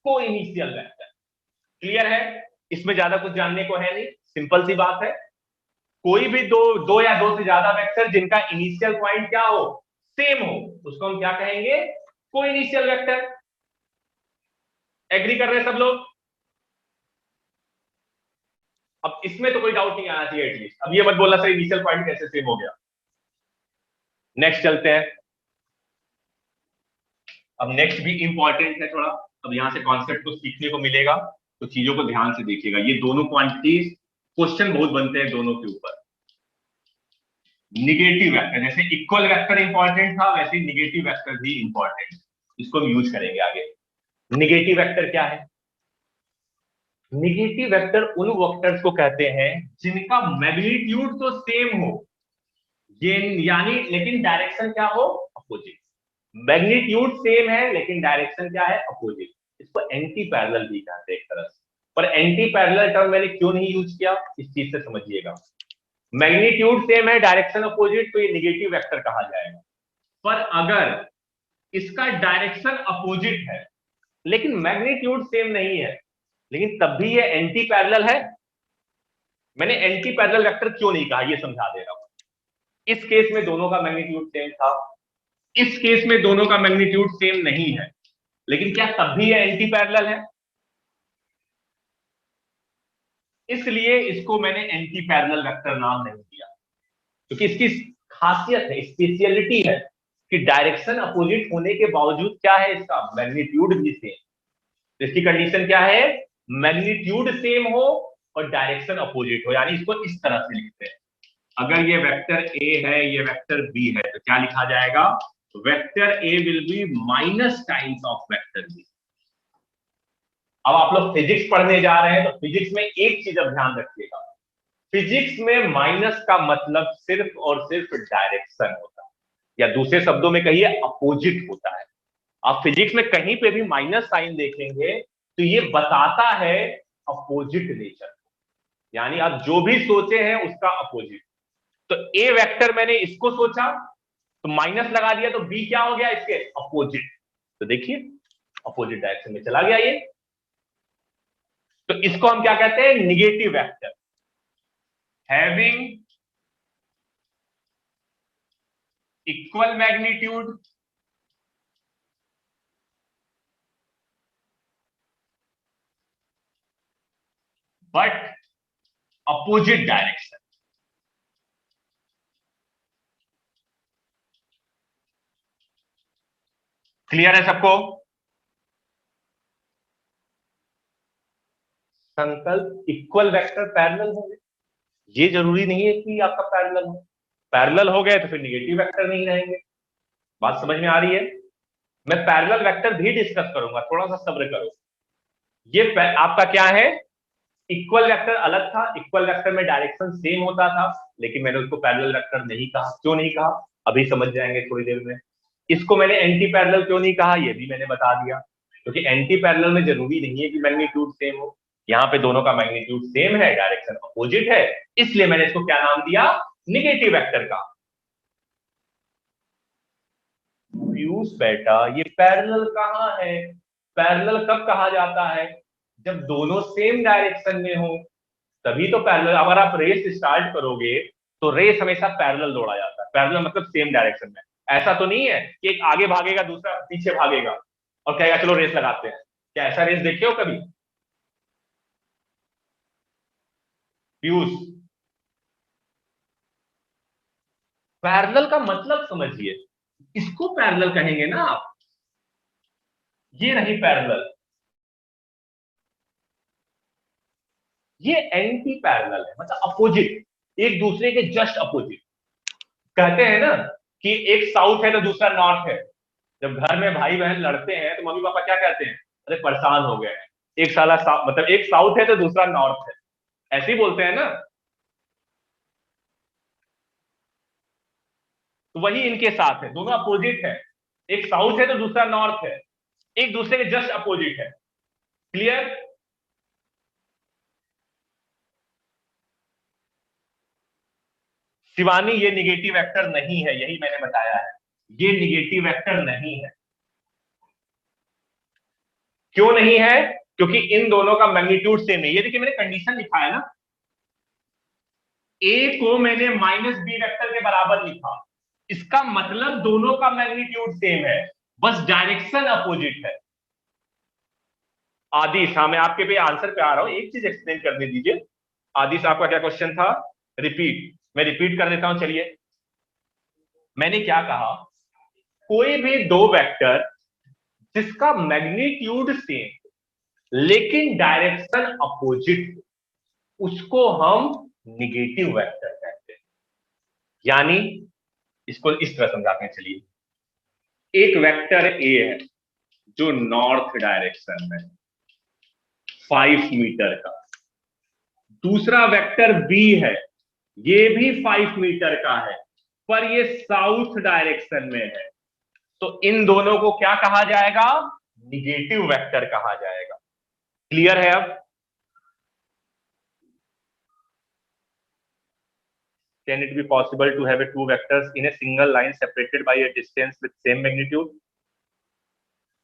को इनिशियल वेक्टर। क्लियर है, इसमें ज्यादा कुछ जानने को है नहीं, सिंपल सी बात है। कोई भी दो दो या दो से ज्यादा वेक्टर जिनका इनिशियल पॉइंट क्या हो, सेम हो, उसको हम क्या कहेंगे, को इनिशियल वेक्टर। एग्री कर रहे हैं सब लोग। अब इसमें तो कोई डाउट नहीं आना चाहिए एटलीस्ट, अब ये मत बोलना सर इनिशियल पॉइंट कैसे सेम हो गया। नेक्स्ट चलते हैं। अब नेक्स्ट भी इंपॉर्टेंट है थोड़ा, अब यहां से कॉन्सेप्ट को सीखने को मिलेगा, तो चीजों को ध्यान से देखिएगा। ये दोनों क्वांटिटीज क्वेश्चन बहुत बनते हैं दोनों के ऊपर। निगेटिव वेक्टर, जैसे इक्वल वेक्टर इंपॉर्टेंट था वैसे निगेटिव वेक्टर भी इंपॉर्टेंट, इसको हम यूज करेंगे आगे। निगेटिव वेक्टर क्या है, निगेटिव वेक्टर उन वेक्टर्स को कहते हैं जिनका मैग्नीट्यूड तो सेम हो, ये यानी लेकिन डायरेक्शन क्या हो, अपोजिट। मैग्नीट्यूड सेम है लेकिन डायरेक्शन क्या है, अपोजिट। इसको एंटी पैरेलल भी कहते हैं एक तरह से, पर एंटी पैरेलल टर्म मैंने क्यों नहीं यूज किया इस चीज से समझिएगा। मैग्नीट्यूड सेम है, डायरेक्शन अपोजिट, तो ये निगेटिव वेक्टर कहा जाएगा। पर अगर इसका डायरेक्शन अपोजिट है लेकिन मैग्नीट्यूड सेम नहीं है, लेकिन तब भी ये एंटी पैरेलल है। मैंने एंटी पैरेलल वेक्टर क्यों नहीं कहा ये समझा दे रहा हूं। इस केस में दोनों का मैग्नीट्यूड सेम था, इस केस में दोनों का मैग्नीट्यूड सेम नहीं है, लेकिन क्या तब भी ये एंटी पैरेलल है, इसलिए इसको मैंने एंटी पैरेलल वेक्टर नाम नहीं दिया, क्योंकि इसकी खासियत है, स्पेशलिटी है कि डायरेक्शन अपोजिट होने के बावजूद क्या है, इसका मैग्नीट्यूड भी सेम। इसकी कंडीशन क्या है, मैग्नीट्यूड सेम हो और डायरेक्शन अपोजिट हो, यानी इसको इस तरह से लिखते हैं। अगर ये वेक्टर ए है, ये वेक्टर बी है, तो क्या लिखा जाएगा, vector A will be minus times of vector B. अब आप लोग फिजिक्स पढ़ने जा रहे हैं तो फिजिक्स में एक चीज अब ध्यान रखिएगा, फिजिक्स में माइनस का मतलब सिर्फ और सिर्फ डायरेक्शन होता है, या दूसरे शब्दों में कहिए अपोजिट होता है। आप फिजिक्स में कहीं पे भी माइनस साइन देखेंगे तो ये बताता है अपोजिट नेचर, यानी आप जो भी सोचे हैं उसका अपोजिट। तो ए वेक्टर मैंने इसको सोचा तो माइनस लगा दिया, तो बी क्या हो गया इसके अपोजिट। तो देखिए अपोजिट डायरेक्शन में चला गया ये। तो इसको हम क्या कहते हैं, negative vector. Having equal magnitude but opposite direction. Clear है सबको? संकल्प इक्वल वेक्टर पैरेलल होंगे, ये जरूरी नहीं है कि आपका पैरेलल हो। पैरेलल हो गए तो फिर निगेटिव वेक्टर नहीं रहेंगे। बात समझ में आ रही है? मैं पैरेलल वेक्टर भी डिस्कस करूंगा, थोड़ा सा सब्र करो। ये आपका क्या है, इक्वल वेक्टर अलग था। इक्वल वेक्टर में डायरेक्शन सेम होता था, लेकिन मैंने उसको पैरेलल वेक्टर नहीं कहा। क्यों नहीं कहा अभी समझ जाएंगे थोड़ी देर में। इसको मैंने एंटी पैरेलल क्यों नहीं कहा ये भी मैंने बता दिया, क्योंकि एंटी पैरेलल में जरूरी नहीं है कि मैग्नीट्यूड सेम हो। यहाँ पे दोनों का मैग्नीट्यूड सेम है, डायरेक्शन अपोजिट है, इसलिए मैंने इसको क्या नाम दिया, निगेटिव वेक्टर का। पीयूष बेटा ये पैरेलल कहाँ है? पैरेलल कब कहा जाता है, जब दोनों सेम डायरेक्शन में हो तभी तो पैरेलल। अगर आप रेस स्टार्ट करोगे तो रेस हमेशा पैरेलल दौड़ा जाता है। पैरेलल मतलब सेम डायरेक्शन में। ऐसा तो नहीं है कि एक आगे भागेगा दूसरा पीछे भागेगा और कहेगा चलो रेस लगाते हैं। क्या ऐसा रेस देखे हो कभी पीयूष? पैरेलल का मतलब समझिए, इसको पैरेलल कहेंगे ना आप। ये रही पैरेलल, ये एंटी पैरेलल है, मतलब अपोजिट, एक दूसरे के जस्ट अपोजिट। कहते हैं ना कि एक साउथ है तो दूसरा नॉर्थ है। जब घर में भाई बहन लड़ते हैं तो मम्मी पापा क्या कहते हैं, अरे परेशान हो गए हैं, एक साला मतलब एक साउथ है तो दूसरा नॉर्थ है, ऐसे ही बोलते हैं ना। तो वही इनके साथ है, दोनों अपोजिट है। एक साउथ है तो दूसरा नॉर्थ है, एक दूसरे के जस्ट अपोजिट है। क्लियर? शिवानी ये निगेटिव वेक्टर नहीं है, यही मैंने बताया है, ये निगेटिव वेक्टर नहीं है। क्यों नहीं है? क्योंकि इन दोनों का मैग्नीट्यूड सेम है। ये देखिए मैंने कंडीशन लिखा है ना, ए को मैंने माइनस बी वेक्टर के बराबर लिखा, इसका मतलब दोनों का मैग्नीट्यूड सेम है, बस डायरेक्शन अपोजिट है। आदिश, हाँ मैं आपके पे आंसर पे आ रहा हूं, एक चीज एक्सप्लेन करने दीजिए। आदिश आपका क्या क्वेश्चन था? रिपीट, मैं रिपीट कर देता हूं। चलिए मैंने क्या कहा, कोई भी दो वेक्टर जिसका मैग्नीट्यूड सेम लेकिन डायरेक्शन अपोजिट, उसको हम निगेटिव वेक्टर कहते हैं। यानी इसको इस तरह समझाते हैं, चलिए एक वेक्टर ए है जो नॉर्थ डायरेक्शन में 5 मीटर का, दूसरा वेक्टर बी है ये भी 5 मीटर का है पर ये साउथ डायरेक्शन में है, तो इन दोनों को क्या कहा जाएगा, निगेटिव वेक्टर कहा जाएगा। क्लियर है? अब can it be possible to have a two vectors in a single line separated by a distance with same magnitude?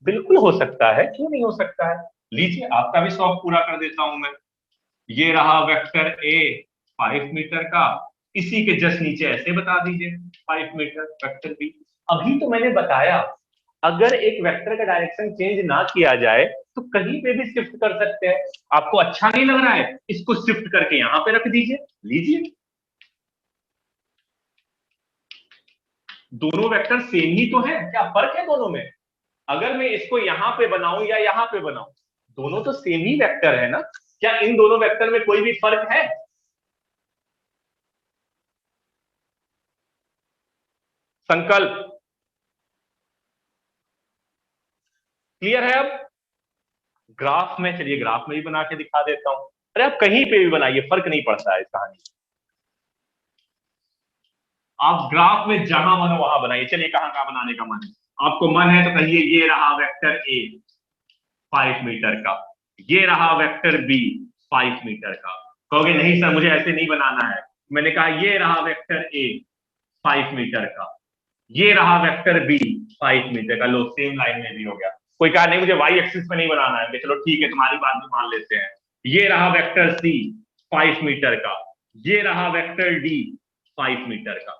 बिल्कुल हो सकता है, क्यों नहीं हो सकता है। लीजिए आपका भी शौक पूरा कर देता हूं मैं। ये रहा वेक्टर ए 5 मीटर का, इसी के जस्ट नीचे ऐसे बता दीजिए 5 मीटर वेक्टर बी। अभी तो मैंने बताया अगर एक वेक्टर का डायरेक्शन चेंज ना किया जाए तो कहीं पे भी शिफ्ट कर सकते हैं। आपको अच्छा नहीं लग रहा है, इसको शिफ्ट करके यहां पे रख दीजिए, लीजिए। दोनों वेक्टर सेम ही तो है, क्या फर्क है दोनों में? अगर मैं इसको यहां पे बनाऊं या यहां पे बनाऊं, दोनों तो सेम ही वेक्टर है ना। क्या इन दोनों वेक्टर में कोई भी फर्क है? संकल्प क्लियर है? अब ग्राफ में, चलिए ग्राफ में भी बना के दिखा देता हूं। अरे आप कहीं पे भी बनाइए, फर्क नहीं पड़ता है इस कहानी। आप ग्राफ में जहां मन हो वहां बनाइए। चलिए कहां कहां बनाने का मन है आपको? मन है तो कहिए ये रहा वेक्टर ए 5 मीटर का, ये रहा वेक्टर बी 5 मीटर का। कहोगे नहीं सर मुझे ऐसे नहीं बनाना है, मैंने कहा ये रहा वेक्टर ए 5 मीटर का, ये रहा वेक्टर बी 5 मीटर का, लो सेम लाइन में भी हो गया। कोई कहा नहीं मुझे वाई एक्सिस में नहीं बनाना है, चलो ठीक है तुम्हारी बात भी मान लेते हैं। ये रहा वेक्टर सी 5 मीटर का, ये रहा वेक्टर डी 5 मीटर का।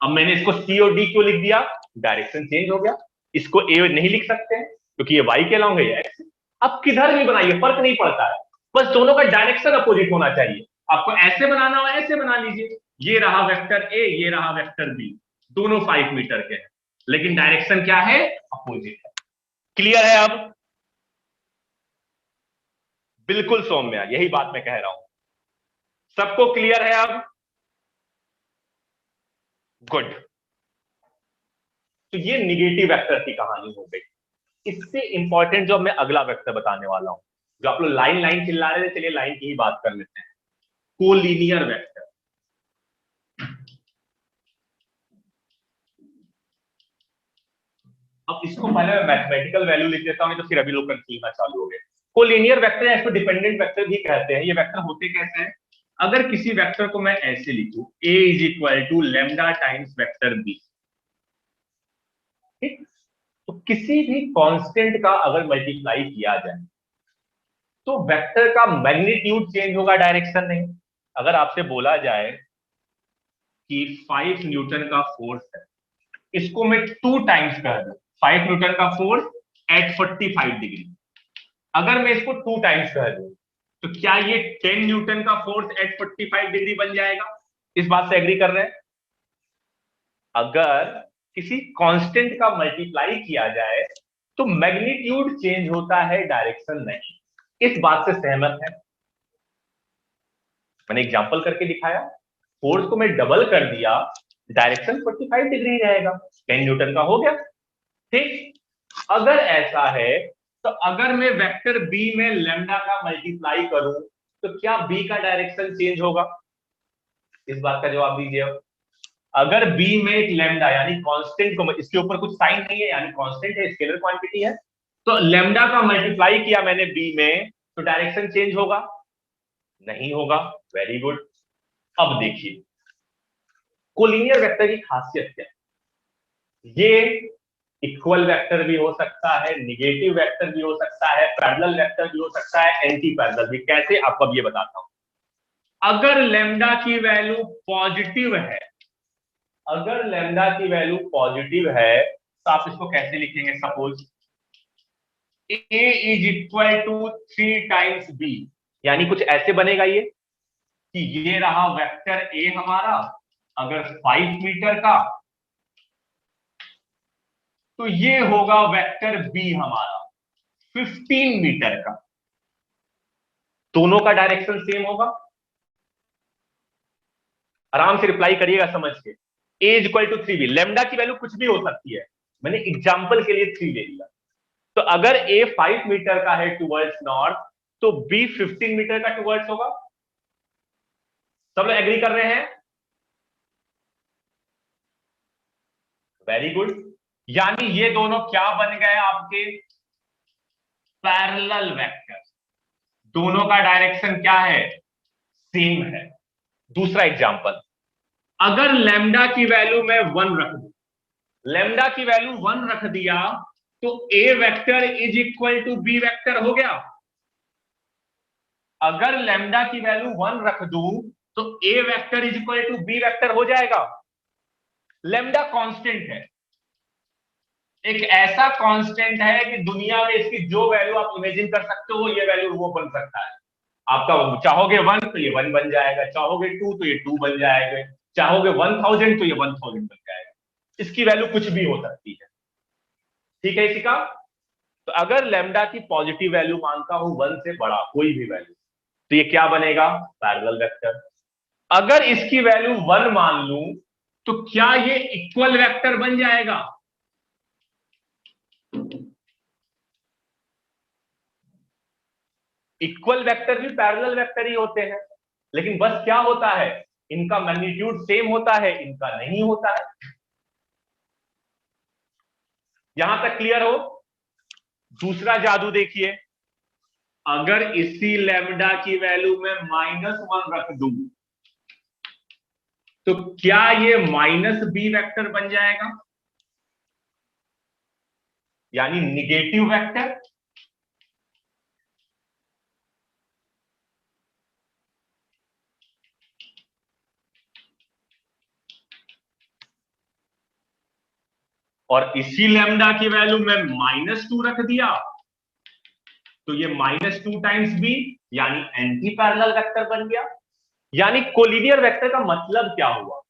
अब मैंने इसको सी और डी क्यों लिख दिया, डायरेक्शन चेंज हो गया। इसको ए नहीं लिख सकते हैं क्योंकि ये वाई के अलाउंग है एक्स। अब किधर भी बनाइए फर्क नहीं पड़ता है, बस दोनों का डायरेक्शन अपोजिट होना चाहिए। आपको ऐसे बनाना हो ऐसे बना लीजिए, ये रहा वेक्टर ए, ये रहा वेक्टर बी, दोनों 5 मीटर के हैं, लेकिन डायरेक्शन क्या है, अपोजिट है। क्लियर है अब? बिल्कुल सौम्या, यही बात मैं कह रहा हूं। सबको क्लियर है अब? गुड। तो ये निगेटिव वेक्टर की कहानी हो गई। इससे इंपॉर्टेंट जो मैं अगला वेक्टर बताने वाला हूं, जो आप लोग लाइन लाइन चिल्ला रहे थे, चलिए लाइन की ही बात कर लेते हैं। Collinear vector. अब इसको पहले मैं मैथमेटिकल वैल्यू लिख देता हूं तो फिर अभी लोग कंफ्यूज चालू हो गए। कोलिनियर वेक्टर या इसको डिपेंडेंट वेक्टर भी कहते हैं। ये वेक्टर होते कैसे हैं, अगर किसी वेक्टर को मैं ऐसे लिखूं a is equal to lambda times vector b, ठीक, तो किसी भी कांस्टेंट का अगर मल्टीप्लाई किया जाए तो वेक्टर का मैग्नीट्यूड चेंज होगा, डायरेक्शन नहीं। अगर आपसे बोला जाए कि 5 न्यूटन का फोर्स है, इसको मैं 2 टाइम्स कर दूं, 5 न्यूटन का फोर्स एट 45 डिग्री, अगर मैं इसको 2 टाइम्स कर दूं तो क्या ये 10 न्यूटन का फोर्स एट 45 डिग्री बन जाएगा? इस बात से एग्री कर रहे हैं? अगर किसी कांस्टेंट का मल्टीप्लाई किया जाए तो मैग्नीट्यूड चेंज होता है, डायरेक्शन नहीं। इस बात से सहमत है? मैंने एग्जांपल करके दिखाया, फोर्स को मैं डबल कर दिया, डायरेक्शन 45 डिग्री रहेगा, 10 न्यूटन का हो गया, ठीक। अगर ऐसा है तो अगर मैं वेक्टर बी में लेमडा का मल्टीप्लाई करूं तो क्या बी का डायरेक्शन चेंज होगा? इस बात का जवाब दीजिए। अगर बी में एक लेमडा यानी कांस्टेंट को, इसके ऊपर कुछ साइन नहीं है यानी कांस्टेंट है, स्केलर क्वांटिटी है, तो लेमडा का मल्टीप्लाई किया मैंने बी में तो डायरेक्शन चेंज होगा? नहीं होगा। Very good. अब देखिए कोलिनियर वेक्टर की खासियत क्या है। ये इक्वल वेक्टर भी हो सकता है, निगेटिव वेक्टर भी हो सकता है, पैरेलल वेक्टर भी हो सकता है, एंटी पैरेलल भी। कैसे, आपको अब ये बताता हूं। अगर लेमडा की वैल्यू पॉजिटिव है, अगर लेमडा की वैल्यू पॉजिटिव है तो आप इसको कैसे लिखेंगे, suppose a is equal to 3 times b, यानी कुछ ऐसे बनेगा ये कि ये रहा वेक्टर a हमारा अगर 5 मीटर का, तो ये होगा वेक्टर b हमारा 15 मीटर का। दोनों का डायरेक्शन सेम होगा। आराम से रिप्लाई करिएगा समझ के। a is equal to 3b, lambda की वैल्यू कुछ भी हो सकती है, मैंने एग्जाम्पल के लिए 3 ले लिया। तो अगर a 5 मीटर का है टुवर्ड्स नॉर्थ तो b 15 मीटर का टुवर्ड्स होगा। सब लोग एग्री कर रहे हैं? Very good. यानी ये दोनों क्या बन गए आपके, पैरेलल वेक्टर। दोनों का डायरेक्शन क्या है, सेम है। दूसरा एग्जांपल, अगर लेमडा की वैल्यू मैं 1 रख दूं, लेमडा की वैल्यू 1 रख दिया तो A vector is equal to B vector हो गया। अगर लेमडा की वैल्यू 1 रख दूं तो A vector is equal to B vector हो जाएगा। लेमडा कांस्टेंट है, एक ऐसा कांस्टेंट है कि दुनिया में इसकी जो वैल्यू आप इमेजिन कर सकते हो ये वैल्यू वो बन सकता है। आपका चाहोगे 1 तो ये 1 बन जाएगा, चाहोगे 2 तो ये 2 बन जाएगा, चाहोगे 1000 तो ये 1000 बन जाएगा। इसकी वैल्यू कुछ भी हो सकती है, ठीक है। इसी का तो अगर लेमडा की पॉजिटिव वैल्यू मानता हूं 1 से बड़ा कोई भी वैल्यू, तो ये क्या बनेगा, पैरेलल वेक्टर। अगर इसकी वैल्यू 1 मान लूं तो क्या ये इक्वल वेक्टर बन जाएगा? इक्वल वेक्टर भी पैरेलल वेक्टर ही होते हैं, लेकिन बस क्या होता है, इनका मैग्नीट्यूड सेम होता है, इनका नहीं होता है। यहां तक क्लियर हो? दूसरा जादू देखिए, अगर इसी लैम्डा की वैल्यू में -1 रख दूं तो क्या ये -b वेक्टर बन जाएगा, यानी निगेटिव वेक्टर? और इसी लैम्डा की वैल्यू में -2 रख दिया तो ये -2 टाइम्स बी यानी एंटी पैरेलल वेक्टर बन गया। यानी कोलिनियर वेक्टर का मतलब क्या हुआ,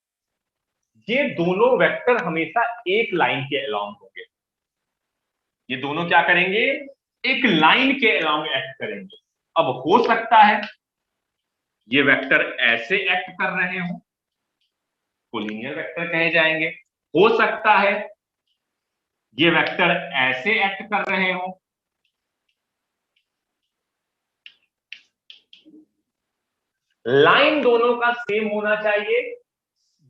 ये दोनों वेक्टर हमेशा एक लाइन के अलोंग होंगे। ये दोनों क्या करेंगे, एक लाइन के अलोंग एक्ट करेंगे। अब हो सकता है ये वेक्टर ऐसे एक्ट कर रहे हो, कोलिनियर वेक्टर कहे जाएंगे। हो सकता है ये वेक्टर ऐसे एक्ट कर रहे हो, लाइन दोनों का सेम होना चाहिए,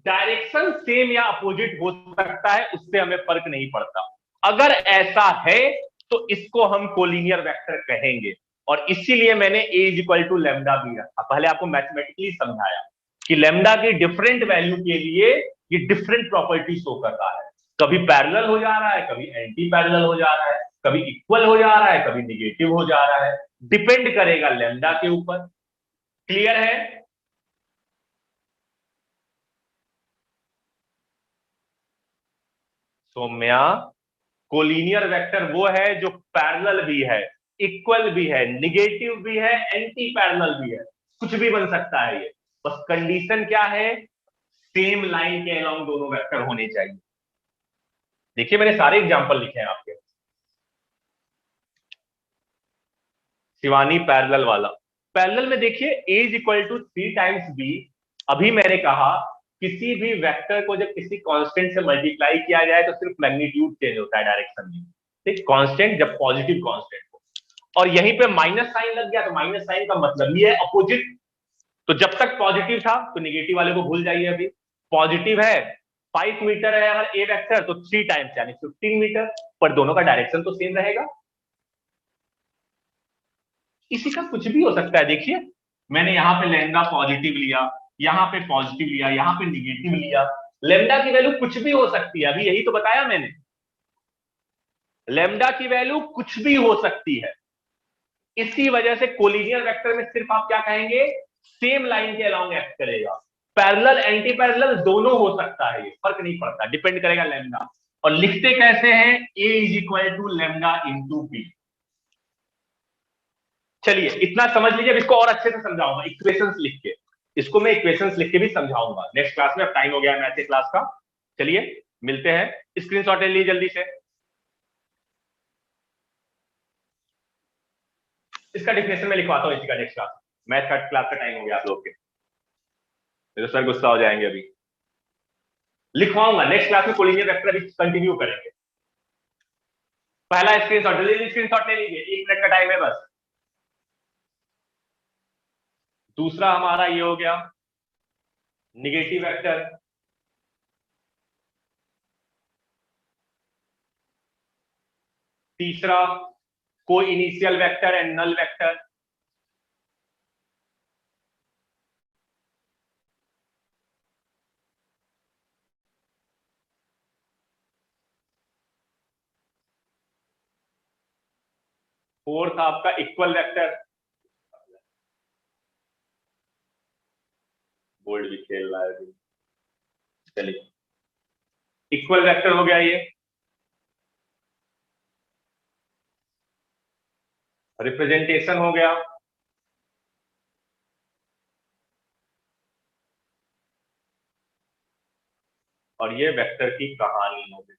डायरेक्शन सेम या अपोजिट हो सकता है, उससे हमें फर्क नहीं पड़ता। अगर ऐसा है तो इसको हम कोलिनियर वेक्टर कहेंगे। और इसीलिए मैंने a is equal to lambda भी रखा। पहले आपको मैथमेटिकली समझाया कि लैम्डा की डिफरेंट वैल्यू के लिए ये डिफरेंट प्रॉपर्टी शो कर रहा है। कभी पैरेलल हो जा रहा है, कभी एंटी पैरेलल हो जा रहा है, कभी इक्वल हो जा रहा है, कभी निगेटिव हो जा रहा है, डिपेंड करेगा लैम्डा के ऊपर। क्लियर है? सौम्या, कोलिनियर वेक्टर वो है जो पैरेलल भी है, इक्वल भी है, निगेटिव भी है, एंटी पैरेलल भी है, कुछ भी बन सकता है ये। बस कंडीशन क्या है, सेम लाइन के अलोंग दोनों वेक्टर होने चाहिए। देखिए मैंने सारे एग्जांपल लिखे हैं आपके। शिवानी पैरेलल वाला, पैरेलल में देखिए a is equal to 3 times b। अभी मैंने कहा किसी भी वेक्टर को जब किसी कांस्टेंट से मल्टीप्लाई किया जाए तो सिर्फ मैग्नीट्यूड चेंज होता है डायरेक्शन में। ठीक, कांस्टेंट जब पॉजिटिव कांस्टेंट हो, और यहीं पे माइनस साइन लग गया तो माइनस साइन का मतलब ये है अपोजिट। तो जब तक पॉजिटिव था तो निगेटिव वाले को भूल जाइए। अभी पॉजिटिव है, 5 मीटर है अगर ए वेक्टर तो 3 टाइम्स यानी 15 मीटर, पर दोनों का डायरेक्शन तो सेम रहेगा। इसी का कुछ भी हो सकता है। देखिए मैंने यहां पे लैम्डा पॉजिटिव लिया, यहां पे पॉजिटिव लिया, यहां पे निगेटिव लिया, लैम्डा की वैल्यू कुछ भी हो सकती है। अभी यही तो बताया मैंने, लैम्डा की वैल्यू कुछ भी हो सकती है। इसी वजह से कोलिनियर वेक्टर में सिर्फ आप क्या कहेंगे, सेम लाइन के अलोंग एक्ट करेगा। पैरेलल एंटी पैरेलल दोनों हो सकता है, ये फर्क नहीं पड़ता, डिपेंड करेगा लैम्डा। और लिखते कैसे हैं, a is equal to lambda into B. चलिए इतना समझ लीजिए, अब इसको और अच्छे से समझाऊंगा इक्वेशंस लिख के। इसको मैं इक्वेशंस लिख के भी समझाऊंगा नेक्स्ट क्लास में। अब टाइम हो गया मैथ के क्लास का, चलिए मिलते हैं। स्क्रीनशॉट ले लीजिए जल्दी से। इसका डिफिनेशन में लिखवाता हूँ इसी का नेक्स्ट क्लास। मैथ का क्लास का टाइम हो गया आप लोग के, मेरे सर गुस्सा हो जाएंगे। अभी लिखवाऊंगा नेक्स्ट क्लास में, कोलिनियर वेक्टर अभी कंटिन्यू करेंगे। पहला स्क्रीनशॉट जल्दी स्क्रीनशॉट ले लीजिए, 1 मिनट का टाइम है बस। दूसरा हमारा ये हो गया निगेटिव वेक्टर। तीसरा को initial vector and null vector. Fourth आपका इक्वल वेक्टर, बोल्ड भी खेल रहा है अभी। चलिए इक्वल वेक्टर हो गया ये। रिप्रेजेंटेशन हो गया, और ये वेक्टर की कहानी हो गई।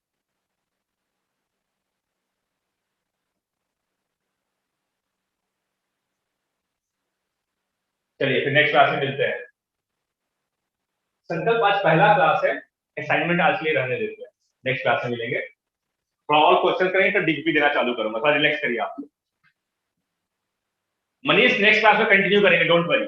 चलिए फिर नेक्स्ट क्लास में मिलते हैं। संकल्प आज पहला क्लास है, असाइनमेंट आज के लिए रहने देते हैं, नेक्स्ट क्लास में मिलेंगे। थोड़ा और क्वेश्चन करेंगे तो डिग्री देना चालू करूंगा, थोड़ा रिलैक्स करिए आप। मनीष नेक्स्ट क्लास में कंटिन्यू करेंगे, डोंट वरी।